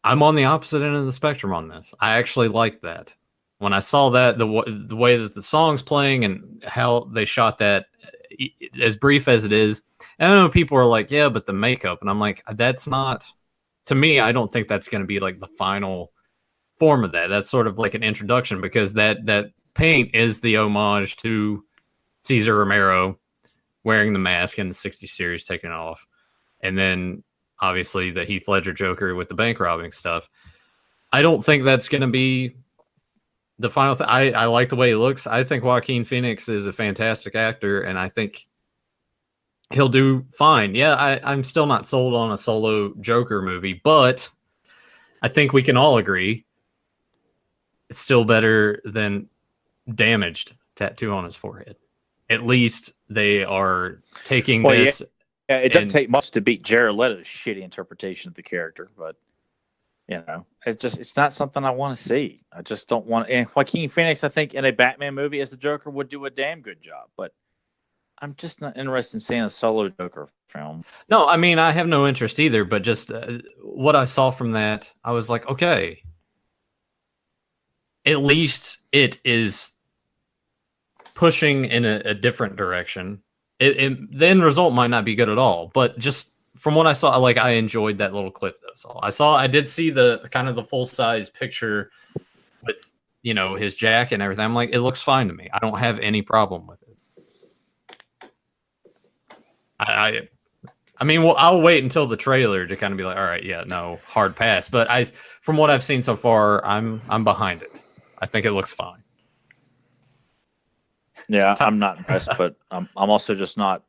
I'm on the opposite end of the spectrum on this. I actually like that. When I saw that, the way that the song's playing and how they shot that, as brief as it is, and I know people are like, yeah, but the makeup, and I'm like, that's not, to me, I don't think that's going to be like the final form of that. That's sort of like an introduction, because that paint is the homage to Cesar Romero wearing the mask in the 60 series, taking it off, and then obviously the Heath Ledger Joker with the bank robbing stuff. I don't think that's going to be the final thing. I like the way he looks. I think Joaquin Phoenix is a fantastic actor, and I think he'll do fine. Yeah, I'm still not sold on a solo Joker movie, but I think we can all agree it's still better than Damaged tattoo on his forehead. At least they are taking this. Yeah, it doesn't take much to beat Jared Leto's shitty interpretation of the character, but it's not something I want to see. I just don't want. And Joaquin Phoenix, I think, in a Batman movie as the Joker would do a damn good job, but I'm just not interested in seeing a solo Joker film. No, I mean, I have no interest either, but just what I saw from that, I was like, okay, at least it is pushing in a different direction. The end result might not be good at all, but just from what I saw, like, I enjoyed that little clip. That's all I did see the kind of the full size picture with, his jacket and everything. I'm like, it looks fine to me. I don't have any problem with it. I mean, well, I'll wait until the trailer to kind of be like, all right, yeah, no, hard pass. But from what I've seen so far, I'm behind it. I think it looks fine. Yeah, I'm not impressed, but I'm also just not,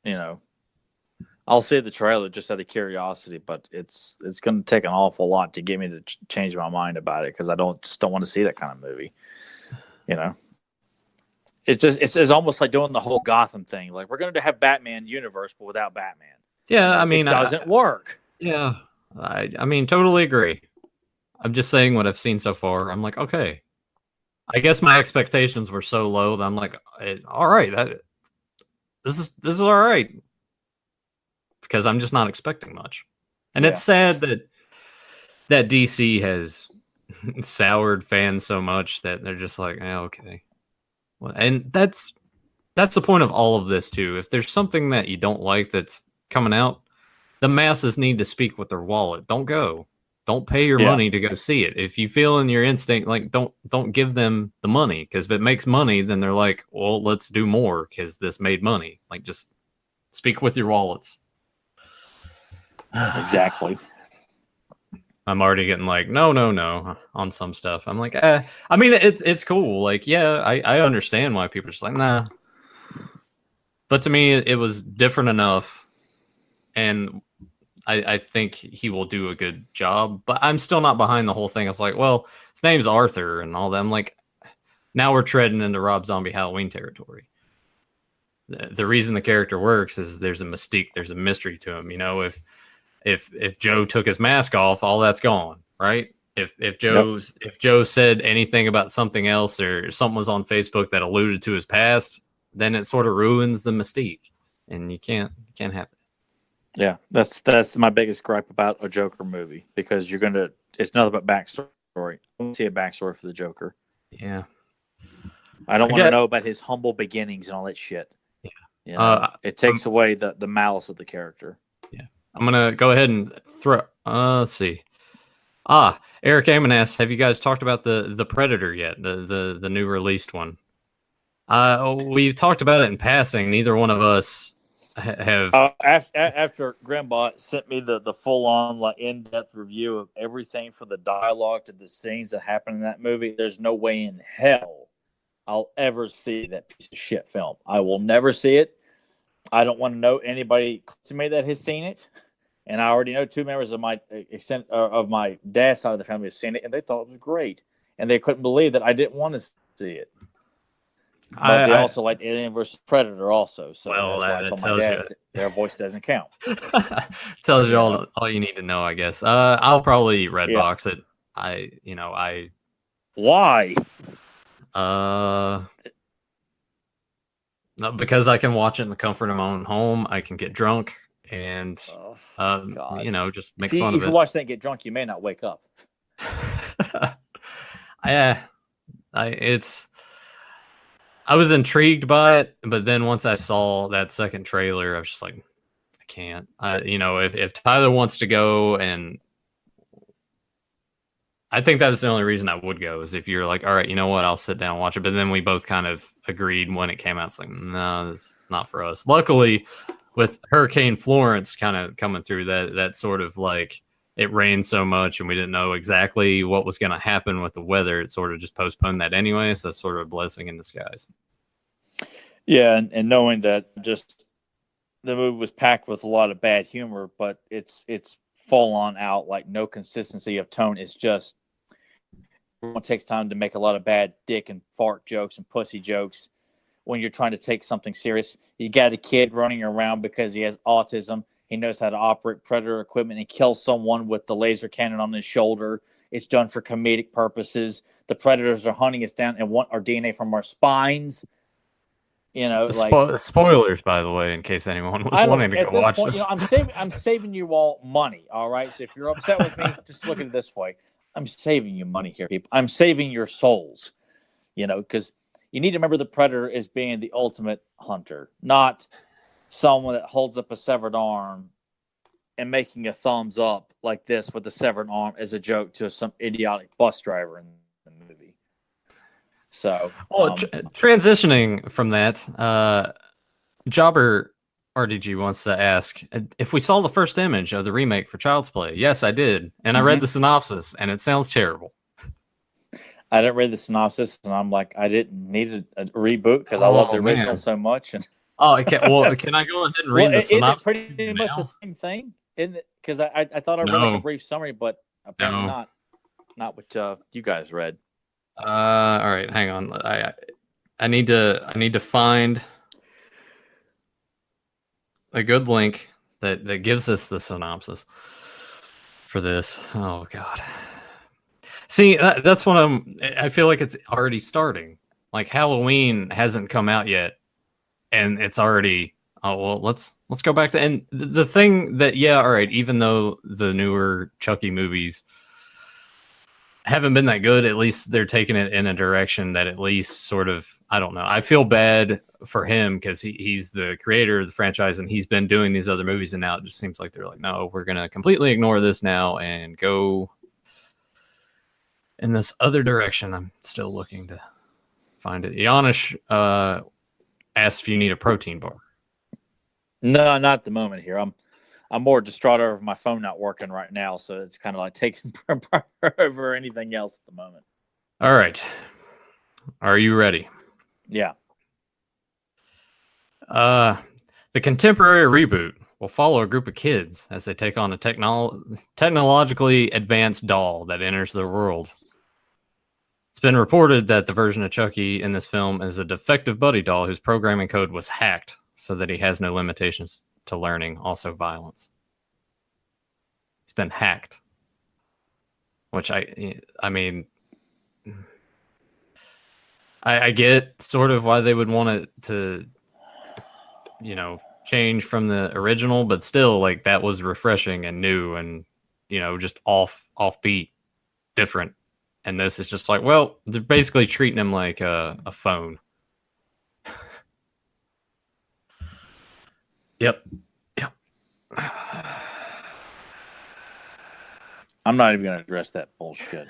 I'll see the trailer just out of curiosity, but it's going to take an awful lot to get me to change my mind about it, because I don't want to see that kind of movie. It's almost like doing the whole Gotham thing. Like, we're going to have Batman universe, but without Batman. Yeah, I mean, it doesn't work. Yeah, I mean, totally agree. I'm just saying what I've seen so far. I'm like, okay. I guess my expectations were so low that I'm like, all right, this is all right, because I'm just not expecting much. And It's sad that DC has soured fans so much that they're just like, okay. Well, and that's the point of all of this too. If there's something that you don't like that's coming out, the masses need to speak with their wallet. Don't go. Don't pay your money to go see it. If you feel in your instinct, like, don't give them the money, because if it makes money, then they're like, well, let's do more because this made money. Like, just speak with your wallets. Exactly. I'm already getting like, no on some stuff. I'm like, I mean, it's cool. Like, yeah, I understand why people are just like, nah. But to me, it was different enough, and I think he will do a good job, but I'm still not behind the whole thing. It's like, well, his name's Arthur and all that. I'm like, now we're treading into Rob Zombie Halloween territory. The reason the character works is there's a mystique, there's a mystery to him. If Joe took his mask off, all that's gone, right? If Joe said anything about something else, or something was on Facebook that alluded to his past, then it sort of ruins the mystique, and you can't have it. Yeah, that's my biggest gripe about a Joker movie, because it's nothing but backstory. I want to see a backstory for the Joker. Yeah. I don't want to know about his humble beginnings and all that shit. Yeah. It takes away the malice of the character. Yeah. I'm going to go ahead and throw, let's see. Eric Amon asks, have you guys talked about the Predator yet? The new released one. We've talked about it in passing. Neither one of us have. After Grandma sent me the full-on, like, in-depth review of everything from the dialogue to the scenes that happen in that movie, there's no way in hell I'll ever see that piece of shit film. I will never see it. I don't want to know anybody to me that has seen it, and I already know two members of my dad's side of the family have seen it, and they thought it was great, and they couldn't believe that I didn't want to see it. But they also like Alien vs. Predator also. So well, that's why I told my dad their voice doesn't count. Tells you all you need to know, I guess. I'll probably Redbox it. Why? No, because I can watch it in the comfort of my own home. I can get drunk and Oh, you God. know, just make If fun of you it. watch that and get drunk, you may not wake up. I was intrigued by it, but then once I saw that second trailer, I was just like, I can't. You know, if Tyler wants to go, and I think that was the only reason I would go, is if you're like, all right, you know what, I'll sit down and watch it. But then we both kind of agreed when it came out. It's like, no, it's not for us. Luckily, with Hurricane Florence kind of coming through, that sort of like, it rained so much and we didn't know exactly what was going to happen with the weather. It sort of just postponed that anyway. So it's sort of a blessing in disguise. Yeah, and knowing that just the movie was packed with a lot of bad humor, but it's full on out, like no consistency of tone. It's just everyone takes time to make a lot of bad dick and fart jokes and pussy jokes when you're trying to take something serious. You got a kid running around because he has autism. He knows how to operate predator equipment and kill someone with the laser cannon on his shoulder. It's done for comedic purposes. The predators are hunting us down and want our DNA from our spines. You know, like Spoilers, by the way, in case anyone was I wanting don't. to At go this watch point, this. I'm saving you all money. All right. So if you're upset with me, just look at it this way: I'm saving you money here, people. I'm saving your souls. You know, because you need to remember the predator as being the ultimate hunter, not someone that holds up a severed arm and making a thumbs up like this with the severed arm as a joke to some idiotic bus driver in the movie. So, Well, transitioning from that, Jobber RDG wants to ask if we saw the first image of the remake for Child's Play. Yes, I did, and I read the synopsis, and it sounds terrible. I didn't read the synopsis, and I'm like, I didn't need a reboot because I love the original so much. And well, can I go ahead and read the synopsis? Isn't it pretty much the same thing? Because I thought I read like a brief summary, but apparently not what you guys read. All right, hang on. I need to find a good link that gives us the synopsis for this. Oh God. See, that's what I feel like it's already starting. Like Halloween hasn't come out yet, and it's already. Oh well, let's go back to, and the thing that, yeah, all right. Even though the newer Chucky movies haven't been that good, at least they're taking it in a direction that at least sort of, I don't know. I feel bad for him because he's the creator of the franchise and he's been doing these other movies, and now it just seems like they're like, no, we're gonna completely ignore this now and go in this other direction. I'm still looking to find it. Yanish asked if you need a protein bar. No, not at the moment here. I'm more distraught over my phone not working right now, so it's kind of like taking over anything else at the moment. All right. Are you ready? Yeah. The contemporary reboot will follow a group of kids as they take on a technologically advanced doll that enters their world. It's been reported that the version of Chucky in this film is a defective buddy doll whose programming code was hacked so that he has no limitations to learning, also violence. He's been hacked. Which I mean, I get sort of why they would want it to, you know, change from the original, but still, like, that was refreshing and new and, you know, just offbeat, different. And this is just like, well, they're basically treating him like a phone. Yep. I'm not even going to address that bullshit.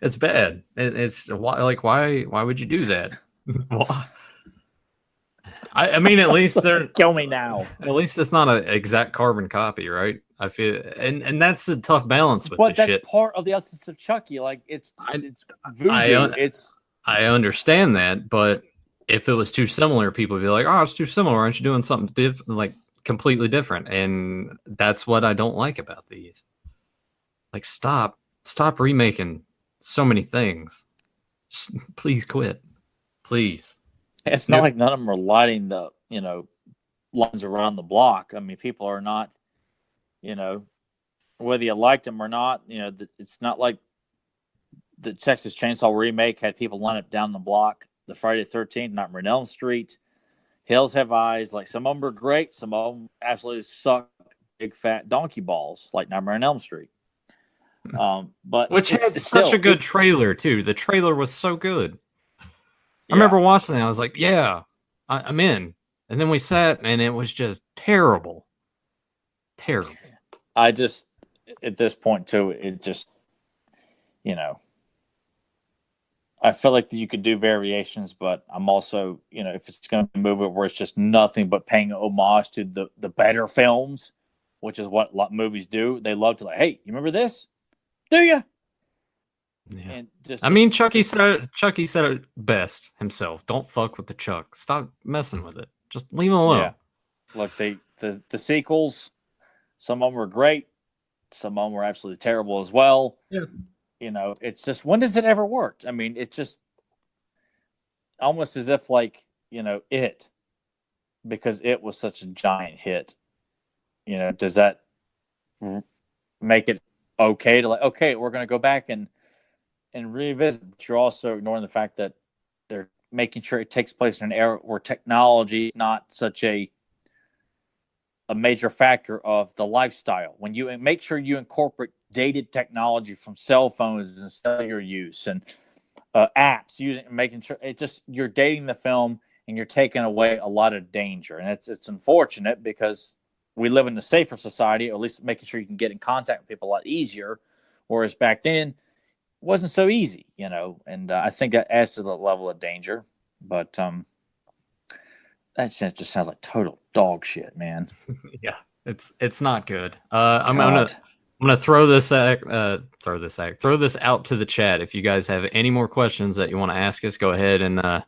It's bad. It's why would you do that? I mean, at least they're kill me now. At least it's not an exact carbon copy, right? I feel, and that's the tough balance with. But that's shit. part of the essence of Chucky. Like it's voodoo. I understand that, but if it was too similar, people would be like, "Oh, it's too similar. Aren't you doing something like completely different?" And that's what I don't like about these. Like, stop remaking so many things. Just, please quit, please. It's not like none of them are lighting the lines around the block. I mean, people are not, whether you liked them or not. It's not like the Texas Chainsaw remake had people line up down the block. The Friday the 13th, Nightmare on Elm Street, Hills Have Eyes. Like some of them are great, some of them absolutely suck. Big fat donkey balls, like Nightmare on Elm Street. But Which had it's such still a good trailer too. The trailer was so good. I yeah. remember watching it. I was like, "Yeah, I'm in." And then we sat, and it was just terrible, terrible. I just at this point too, it just you know, I feel like that you could do variations, but I'm also if it's going to move it where it's just nothing but paying homage to the better films, which is what a lot of movies do. They love to like, hey, you remember this? Do you? Yeah. And just I mean, Chucky said it best himself. Don't fuck with the Chuck. Stop messing with it. Just leave him alone. yeah. Look, the sequels, some of them were great, some of them were absolutely terrible as well. Yeah. It's just when does it ever work? I mean, it's just almost as if like it because it was such a giant hit. Does that make it okay to like okay, we're going to go back and revisit? But you're also ignoring the fact that they're making sure it takes place in an era where technology is not such a major factor of the lifestyle. When you make sure you incorporate dated technology from cell phones and cellular use and apps, making sure you're dating the film and you're taking away a lot of danger. And it's unfortunate because we live in a safer society, or at least making sure you can get in contact with people a lot easier. Whereas back then, it wasn't so easy, and I think that adds to the level of danger. But that just sounds like total dog shit, man. Yeah, it's not good. I'm gonna throw this out to the chat. If you guys have any more questions that you want to ask us, go ahead and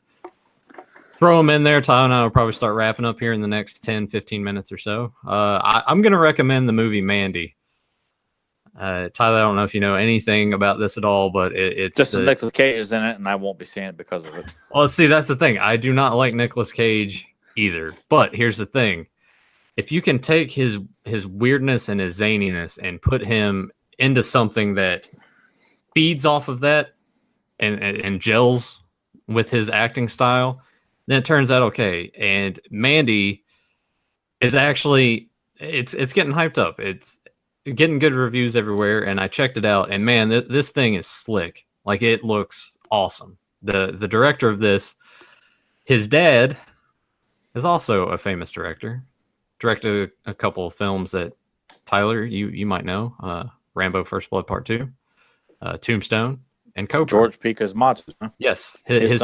throw them in there. Tyler and I will probably start wrapping up here in the next 10-15 minutes or so. I'm gonna recommend the movie Mandy. Tyler, I don't know if you know anything about this at all, but it's just some Nicolas Cage is in it, and I won't be seeing it because of it. Well, see, that's the thing. I do not like Nicolas Cage either. But here's the thing: if you can take his weirdness and his zaniness and put him into something that feeds off of that and gels with his acting style, then it turns out okay. And Mandy is actually it's getting hyped up. It's getting good reviews everywhere, and I checked it out, and man, this thing is slick. Like, it looks awesome. The director of this, his dad is also a famous director. Directed a couple of films that Tyler you might know, Rambo: First Blood Part 2, Tombstone, and Cobra. George P. Cosmatos. Huh? Yes, his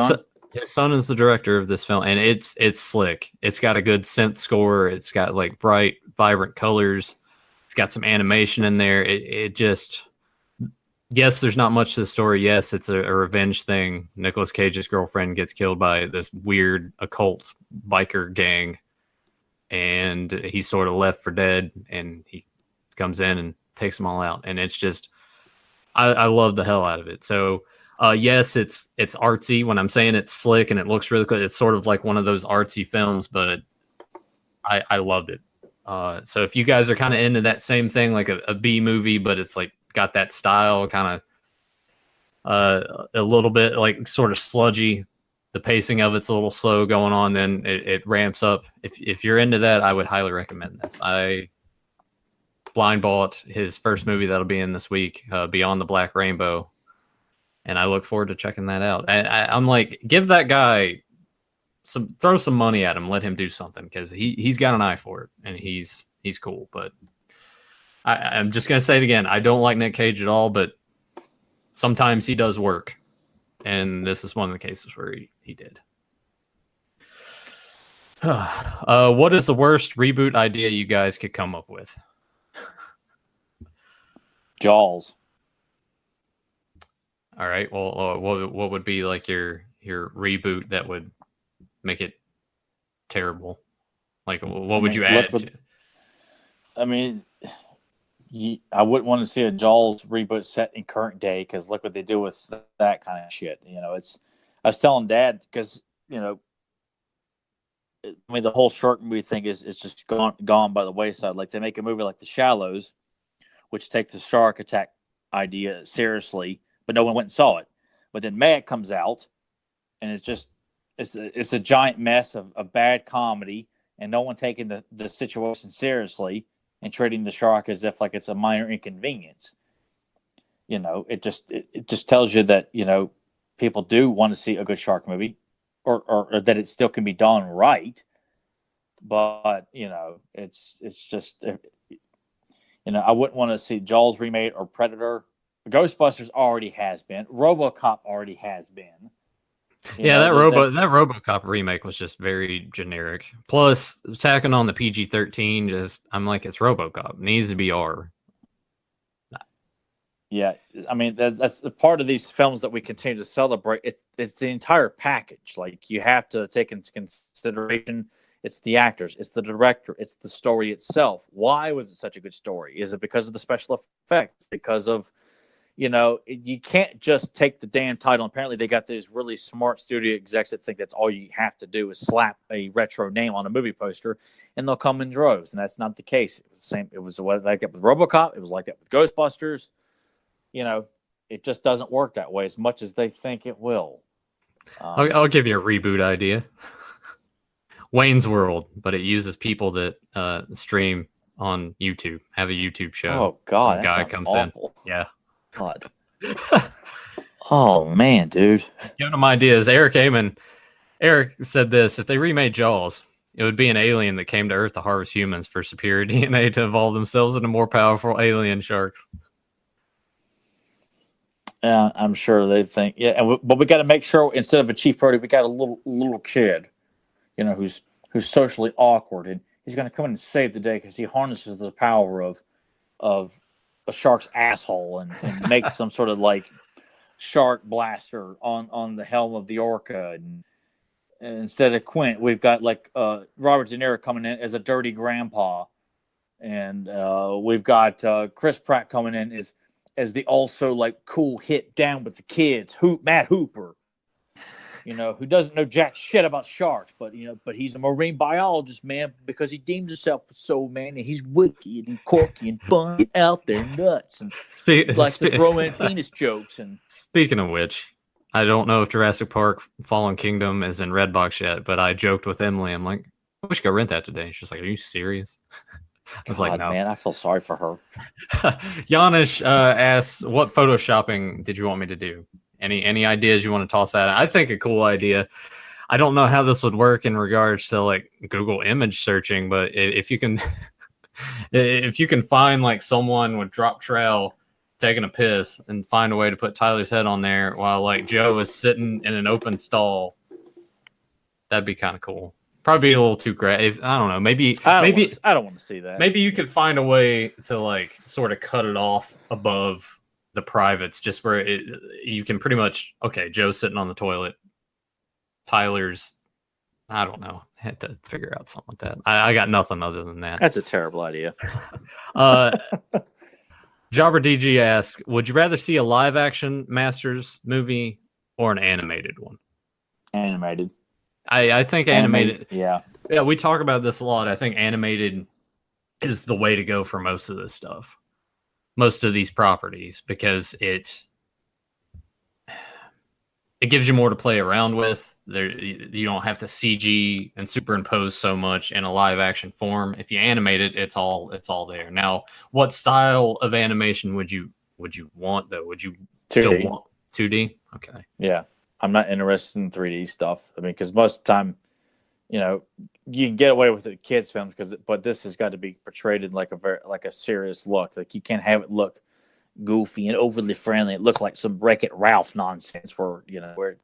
son is the director of this film, and it's slick. It's got a good synth score. It's got like bright, vibrant colors. It's got some animation in there. It just, yes, there's not much to the story. Yes, it's a revenge thing. Nicolas Cage's girlfriend gets killed by this weird occult biker gang, and he's sort of left for dead, and he comes in and takes them all out. And it's just, I love the hell out of it. So yes, it's artsy. When I'm saying it's slick and it looks really good, it's sort of like one of those artsy films, but I loved it. So if you guys are kind of into that same thing, like a B movie, but it's like got that style, kind of a little bit like sort of sludgy, the pacing of it's a little slow going on, then it ramps up. If you're into that, I would highly recommend this. I blind bought his first movie that'll be in this week, Beyond the Black Rainbow, and I look forward to checking that out. I'm like, give that guy throw some money at him, let him do something, because he's got an eye for it, and he's cool. But I'm just gonna say it again. I don't like Nick Cage at all, but sometimes he does work, and this is one of the cases where he did. What is the worst reboot idea you guys could come up with? Jaws. All right. Well, what would be like your reboot that would make it terrible? Like, what would you add? I mean, I wouldn't want to see a Jaws reboot set in current day, because look what they do with that kind of shit. I was telling Dad, because I mean, the whole shark movie thing is just gone by the wayside. Like, they make a movie like The Shallows, which takes the shark attack idea seriously, but no one went and saw it. But then Meg comes out, and it's just it's a giant mess of bad comedy and no one taking the situation seriously and treating the shark as if like it's a minor inconvenience. It just tells you that people do want to see a good shark movie, or that it still can be done right. But it's just I wouldn't want to see Jaws remade or Predator. Ghostbusters already has been. RoboCop already has been. That RoboCop remake was just very generic. Plus, tacking on the PG-13, I'm like, it's RoboCop. It needs to be R. Yeah, I mean that's the part of these films that we continue to celebrate. It's the entire package. Like you have to take into consideration. It's the actors, it's the director, it's the story itself. Why was it such a good story? Is it because of the special effects? Because of you can't just take the damn title. Apparently, they got these really smart studio execs that think that's all you have to do is slap a retro name on a movie poster, and they'll come in droves. And that's not the case. It was the same. It was like that with RoboCop. It was like that with Ghostbusters. It just doesn't work that way as much as they think it will. I'll give you a reboot idea. Wayne's World, but it uses people that stream on YouTube, have a YouTube show. Oh God, some guy comes awful. in. Yeah. God. Oh man, dude. Giving them ideas. Eric said this: if they remade Jaws, it would be an alien that came to Earth to harvest humans for superior DNA to evolve themselves into more powerful alien sharks. Yeah, I'm sure they think. Yeah, but we got to make sure instead of a chief priority, we got a little kid, who's socially awkward, and he's going to come in and save the day because he harnesses the power of a shark's asshole and makes some sort of like shark blaster on the helm of the orca. And instead of Quint, we've got like Robert De Niro coming in as a dirty grandpa, and we've got Chris Pratt coming in as the also like cool hit down with the kids, Matt Hooper, who doesn't know jack shit about sharks, but he's a marine biologist, man, because he deemed himself so, man, and he's wicked and quirky and fun out there nuts and likes to throw in penis jokes. And speaking of which, I don't know if Jurassic Park Fallen Kingdom is in Redbox yet, but I joked with Emily, I'm like, we should go rent that today. She's like, are you serious? I was like, no. Man, I feel sorry for her. Janish asks, what photoshopping did you want me to do? Any ideas you want to toss at it? I think a cool idea. I don't know how this would work in regards to like Google image searching, but if you can if you can find like someone with drop trowel taking a piss and find a way to put Tyler's head on there while like Joe is sitting in an open stall, that'd be kind of cool. Probably a little too great. I don't know. Maybe I don't want to see that. Maybe you could find a way to like sort of cut it off above the privates, just where you can pretty much, okay, Joe's sitting on the toilet. Tyler's, I don't know. Had to figure out something like that. I got nothing other than that. That's a terrible idea. Jobber DG asks, would you rather see a live action Masters movie or an animated one? Animated. I think animated. Yeah, we talk about this a lot. I think animated is the way to go for most of this stuff, most of these properties, because it gives you more to play around with. You don't have to CG and superimpose so much in a live action form. If you animate it, it's all there. Now, what style of animation would you want though? Would you 2D. Still want 2D? Okay. Yeah. I'm not interested in 3D stuff. I mean, because most of the time, you can get away with it in kids' films, but this has got to be portrayed in like a serious look. Like you can't have it look goofy and overly friendly. It looked like some Wreck-It Ralph nonsense where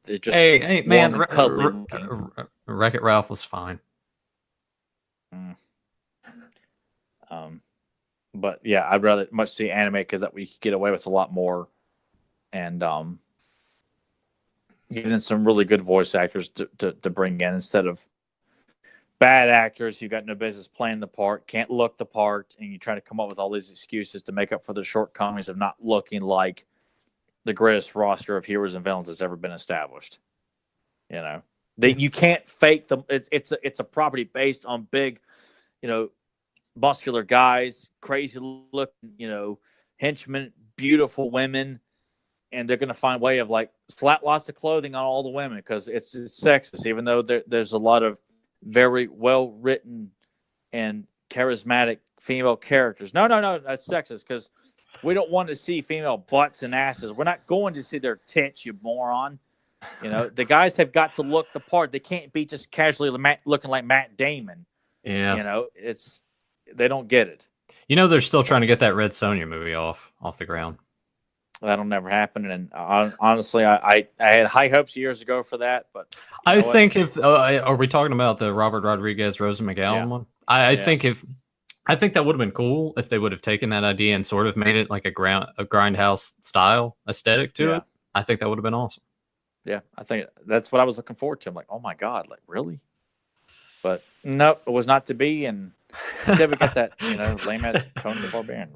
it just hey man, Wreck-It Ralph was fine. But yeah, I'd rather much see anime because that we could get away with a lot more, and get in some really good voice actors to bring in instead of bad actors who got no business playing the part, can't look the part, and you try to come up with all these excuses to make up for the shortcomings of not looking like the greatest roster of heroes and villains that's ever been established. You can't fake them. It's a property based on big, muscular guys, crazy looking, henchmen, beautiful women. and they're going to find a way of like slap lots of clothing on all the women because it's sexist, even though there's a lot of very well written and charismatic female characters. No, that's sexist because we don't want to see female butts and asses. We're not going to see their tits, you moron. You know, the guys have got to look the part. They can't be just casually looking like Matt Damon. Yeah. You know, they don't get it. You know, they're still trying to get that Red Sonja movie off the ground. That'll never happen. And honestly, I had high hopes years ago for that. But I think if are we talking about the Robert Rodriguez, Rosa McGowan one? I think that would have been cool if they would have taken that idea and sort of made it like a grindhouse style aesthetic to it. I think that would have been awesome. Yeah, I think that's what I was looking forward to. I'm like, oh my God, like really? But no, it was not to be. And instead we got that, lame ass Conan the Barbarian.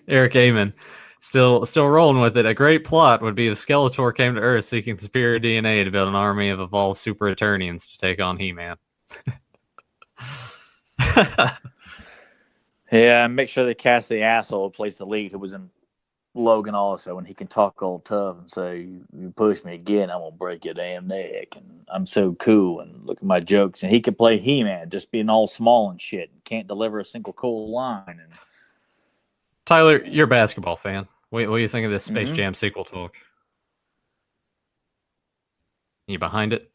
Eric Amon, still rolling with it. A great plot would be if Skeletor came to Earth seeking superior DNA to build an army of evolved Super Eternians to take on He-Man. Yeah, make sure they cast the asshole who plays the lead, who was in Logan also, and he can talk all tough and say, "You push me again, I'm gonna break your damn neck," and I'm so cool, and look at my jokes. And he can play He-Man, just being all small and shit, and can't deliver a single cool line. And Tyler, you're a basketball fan. What do you think of this Space Jam sequel talk? You behind it?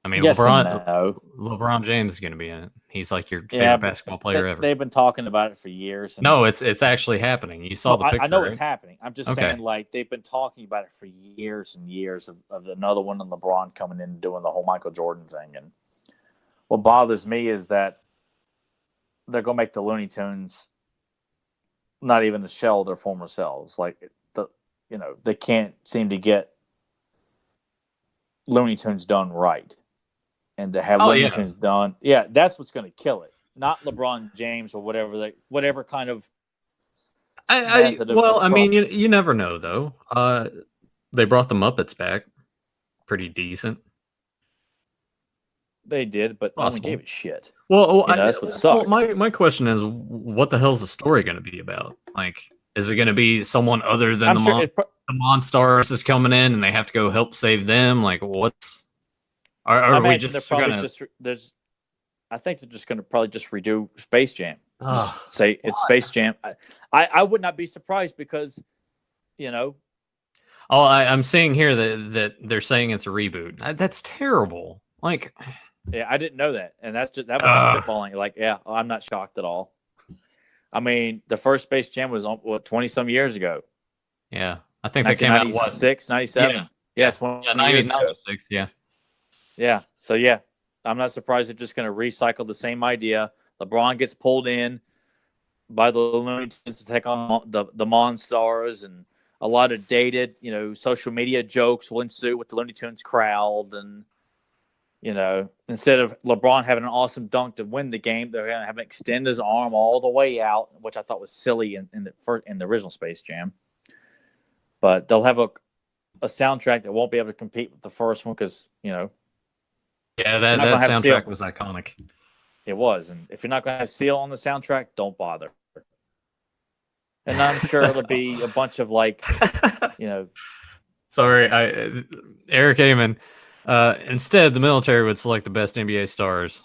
I mean, yes LeBron James is going to be in it. He's like your favorite basketball player ever. They've been talking about it for years. No, it's actually happening. You saw the picture. I know it's happening. I'm just saying, like, they've been talking about it for years and years of another one and LeBron coming in and doing the whole Michael Jordan thing. And what bothers me is that they're going to make the Looney Tunes not even a shell of their former selves. Like, they can't seem to get Looney Tunes done right. And to have Looney Tunes done, that's what's going to kill it. Not LeBron James or whatever kind of. I mean, you never know though. They brought the Muppets back, pretty decent. They did, but no one gave it shit. Well, that's what sucks. Well, my question is, what the hell is the story going to be about? Like, is it going to be someone other than the Monstars is coming in and they have to go help save them? Like, what's? Are we just going to? I think they're just going to probably just redo Space Jam. Say it's Space Jam. I would not be surprised because, Oh, I'm seeing here that they're saying it's a reboot. That's terrible. Like, yeah, I didn't know that, and that was just spitballing. Like, I'm not shocked at all. I mean, the first Space Jam was 20-some years ago. Yeah, I think that came out 96, 97. Yeah, 20 years ago. 96, yeah. Yeah, so I'm not surprised they're just going to recycle the same idea. LeBron gets pulled in by the Looney Tunes to take on the Monstars, and a lot of dated, social media jokes will ensue with the Looney Tunes crowd. And, instead of LeBron having an awesome dunk to win the game, they're going to have him extend his arm all the way out, which I thought was silly in the original Space Jam. But they'll have a soundtrack that won't be able to compete with the first one because, Yeah, that soundtrack was iconic. It was. And if you're not going to have Seal on the soundtrack, don't bother. And I'm sure it'll be a bunch of Sorry, Eric Amon. Instead, the military would select the best NBA stars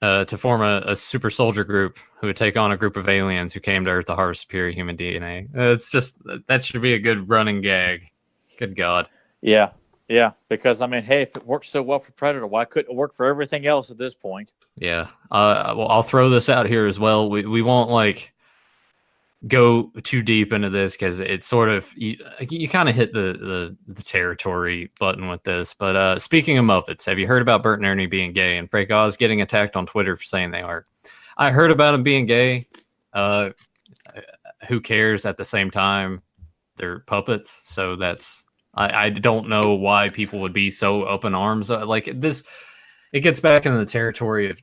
to form a super soldier group who would take on a group of aliens who came to Earth to harvest superior human DNA. That should be a good running gag. Good God. Yeah. Yeah, because hey, if it works so well for Predator, why couldn't it work for everything else at this point? Yeah. Well, I'll throw this out here as well. We won't go too deep into this because it's sort of you kind of hit the territory button with this. But speaking of Muppets, have you heard about Bert and Ernie being gay and Frank Oz getting attacked on Twitter for saying they are? I heard about them being gay. Who cares? At the same time, they're puppets, so that's. I don't know why people would be so up in arms like this. It gets back into the territory of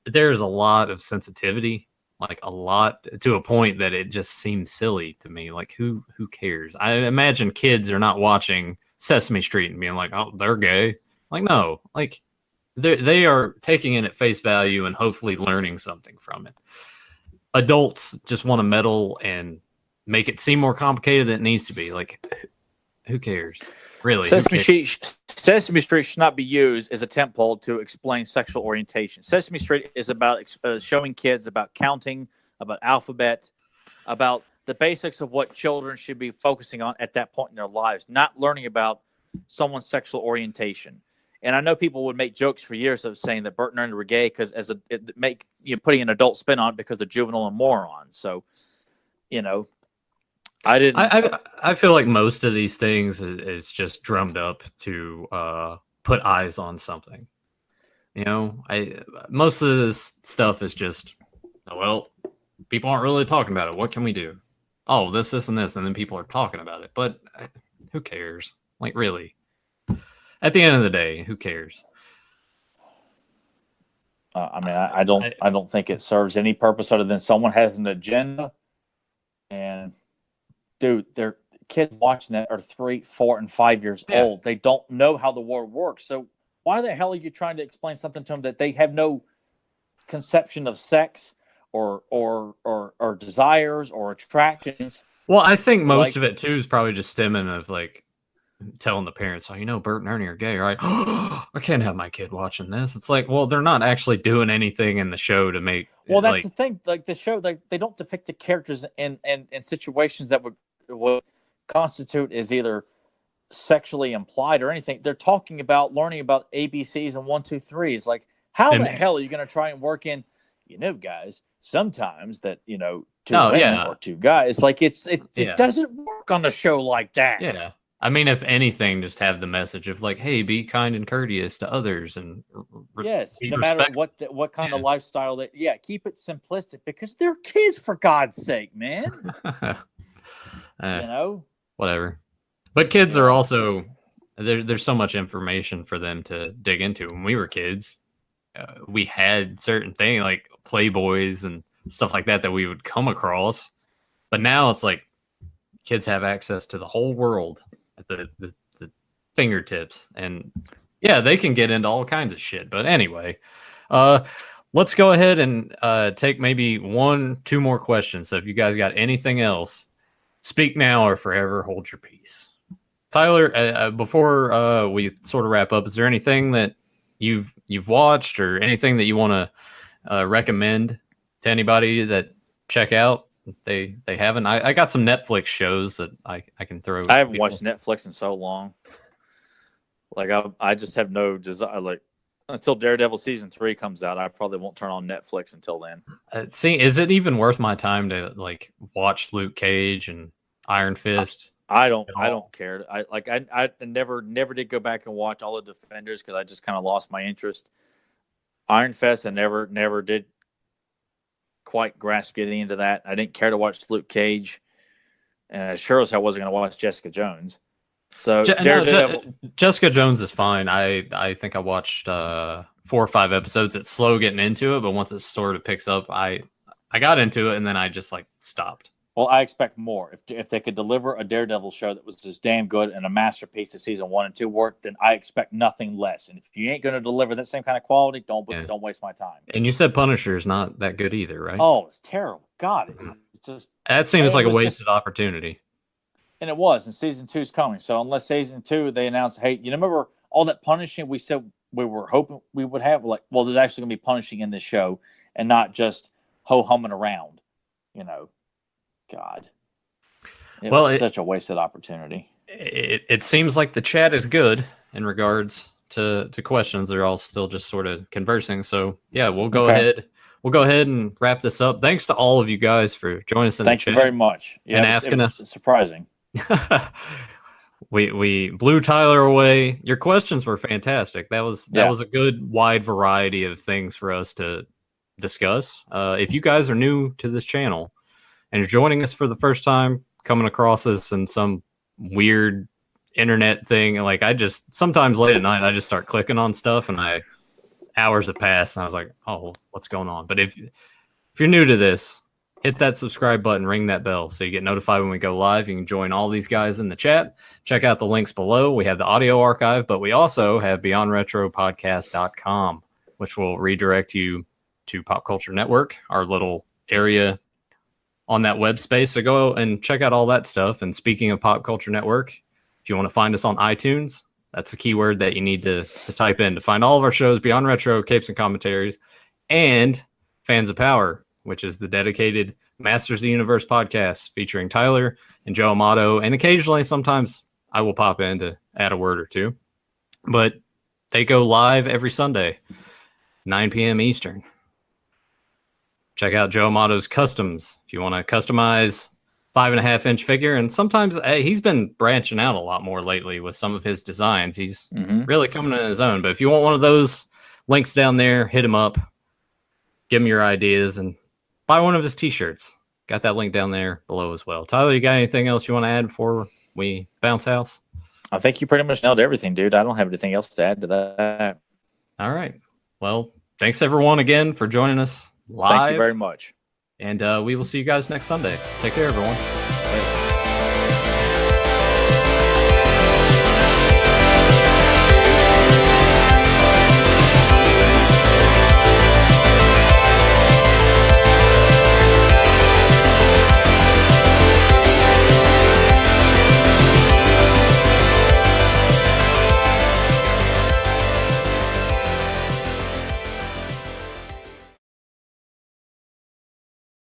there's a lot of sensitivity, like a lot to a point that it just seems silly to me. Like who cares? I imagine kids are not watching Sesame Street and being like, oh, they're gay. Like, no, like they are taking it at face value and hopefully learning something from it. Adults just want to meddle and make it seem more complicated than it needs to be. Like, who cares? Really? Sesame Street should not be used as a template to explain sexual orientation. Sesame Street is about showing kids about counting, about alphabet, about the basics of what children should be focusing on at that point in their lives, not learning about someone's sexual orientation. And I know people would make jokes for years of saying that Bert and Ernie were gay because putting an adult spin on it because they're juvenile and morons. So, I didn't. I feel like most of these things is just drummed up to put eyes on something. Most of this stuff is just, well, people aren't really talking about it. What can we do? Oh, this, and this, and then people are talking about it. But who cares? Like, really? At the end of the day, who cares? I don't think it serves any purpose other than someone has an agenda. And dude, their kids watching that are 3, 4, and 5 years old. They don't know how the world works. So why the hell are you trying to explain something to them that they have no conception of sex or desires or attractions? Well, I think most of it too is probably just stemming of like telling the parents, "Oh, Bert and Ernie are gay, right? I can't have my kid watching this." It's like, well, they're not actually doing anything in the show to make. Well, that's the thing. Like the show, like they don't depict the characters in situations that would constitute as either sexually implied or anything. They're talking about learning about ABCs and 1, 2, 3s. Like, how the hell are you going to try and work in, guys, sometimes that, two women or two guys. Like it doesn't work on a show like that. Yeah. I mean, if anything, just have the message of like, hey, be kind and courteous to others, and no matter what kind of lifestyle keep it simplistic because they're kids, for God's sake, man. Whatever. But kids are also there's so much information for them to dig into. When we were kids, we had certain things like Playboys and stuff like that we would come across. But now it's like kids have access to the whole world at the fingertips, and they can get into all kinds of shit. But anyway, let's go ahead and take maybe 1-2 more questions. So if you guys got anything else, speak now or forever hold your peace. Tyler, before we sort of wrap up, is there anything that you've watched or anything that you want to recommend to anybody that check out? They haven't. I got some Netflix shows that I can throw. I haven't watched Netflix in so long. Like I just have no desire. Like until Daredevil season 3 comes out, I probably won't turn on Netflix until then. Is it even worth my time to like watch Luke Cage and Iron Fist? I don't care. I never did go back and watch all the Defenders because I just kind of lost my interest. Iron Fist, I never did quite grasp getting into that. I didn't care to watch Luke Cage, and sure as hell wasn't going to watch Jessica Jones. So Jessica Jones is fine. I think I watched 4 or 5 episodes. It's slow getting into it, but once it sort of picks up, I got into it and then I just like stopped. Well, I expect more. If they could deliver a Daredevil show that was just damn good and a masterpiece of season 1 and 2 work, then I expect nothing less. And if you ain't going to deliver that same kind of quality, don't waste my time. And you said Punisher's not that good either, right? Oh, it's terrible. God, it's just that seems like a wasted opportunity. And it was. And season 2 is coming. So unless season 2 they announce, hey, remember all that punishing we said we were hoping we would have? Like, well, there's actually going to be punishing in this show and not just ho-humming around. God. It was such a wasted opportunity. It seems like the chat is good in regards to questions. They're all still just sort of conversing. So yeah, we'll go ahead. We'll go ahead and wrap this up. Thanks to all of you guys for joining us in the chat. Thank you very much. Yeah, and asking us. Surprising. We blew Tyler away. Your questions were fantastic. That was a good wide variety of things for us to discuss. If you guys are new to this channel and you're joining us for the first time, coming across us in some weird internet thing, like sometimes late at night, I just start clicking on stuff and hours have passed and I was like, oh, what's going on? But if you're new to this, hit that subscribe button, ring that bell so you get notified when we go live. You can join all these guys in the chat. Check out the links below. We have the audio archive, but we also have beyondretropodcast.com, which will redirect you to Pop Culture Network, our little area on that web space. So go and check out all that stuff. And speaking of Pop Culture Network, if you want to find us on iTunes, that's a keyword that you need to type in to find all of our shows, Beyond Retro, Capes and Commentaries, and Fans of Power, which is the dedicated Masters of the Universe podcast featuring Tyler and Joe Amato. And occasionally, sometimes I will pop in to add a word or two. But they go live every Sunday, 9 p.m. Eastern. Check out Joe Amato's Customs if you want to customize 5.5-inch figure. And sometimes he's been branching out a lot more lately with some of his designs. He's really coming in his own. But if you want one of those, links down there, hit him up, give him your ideas, and buy one of his t-shirts. Got that link down there below as well. Tyler, you got anything else you want to add before we bounce house? I think you pretty much nailed everything, dude. I don't have anything else to add to that. All right. Well, thanks everyone again for joining us live. Thank you very much. And we will see you guys next Sunday. Take care, everyone.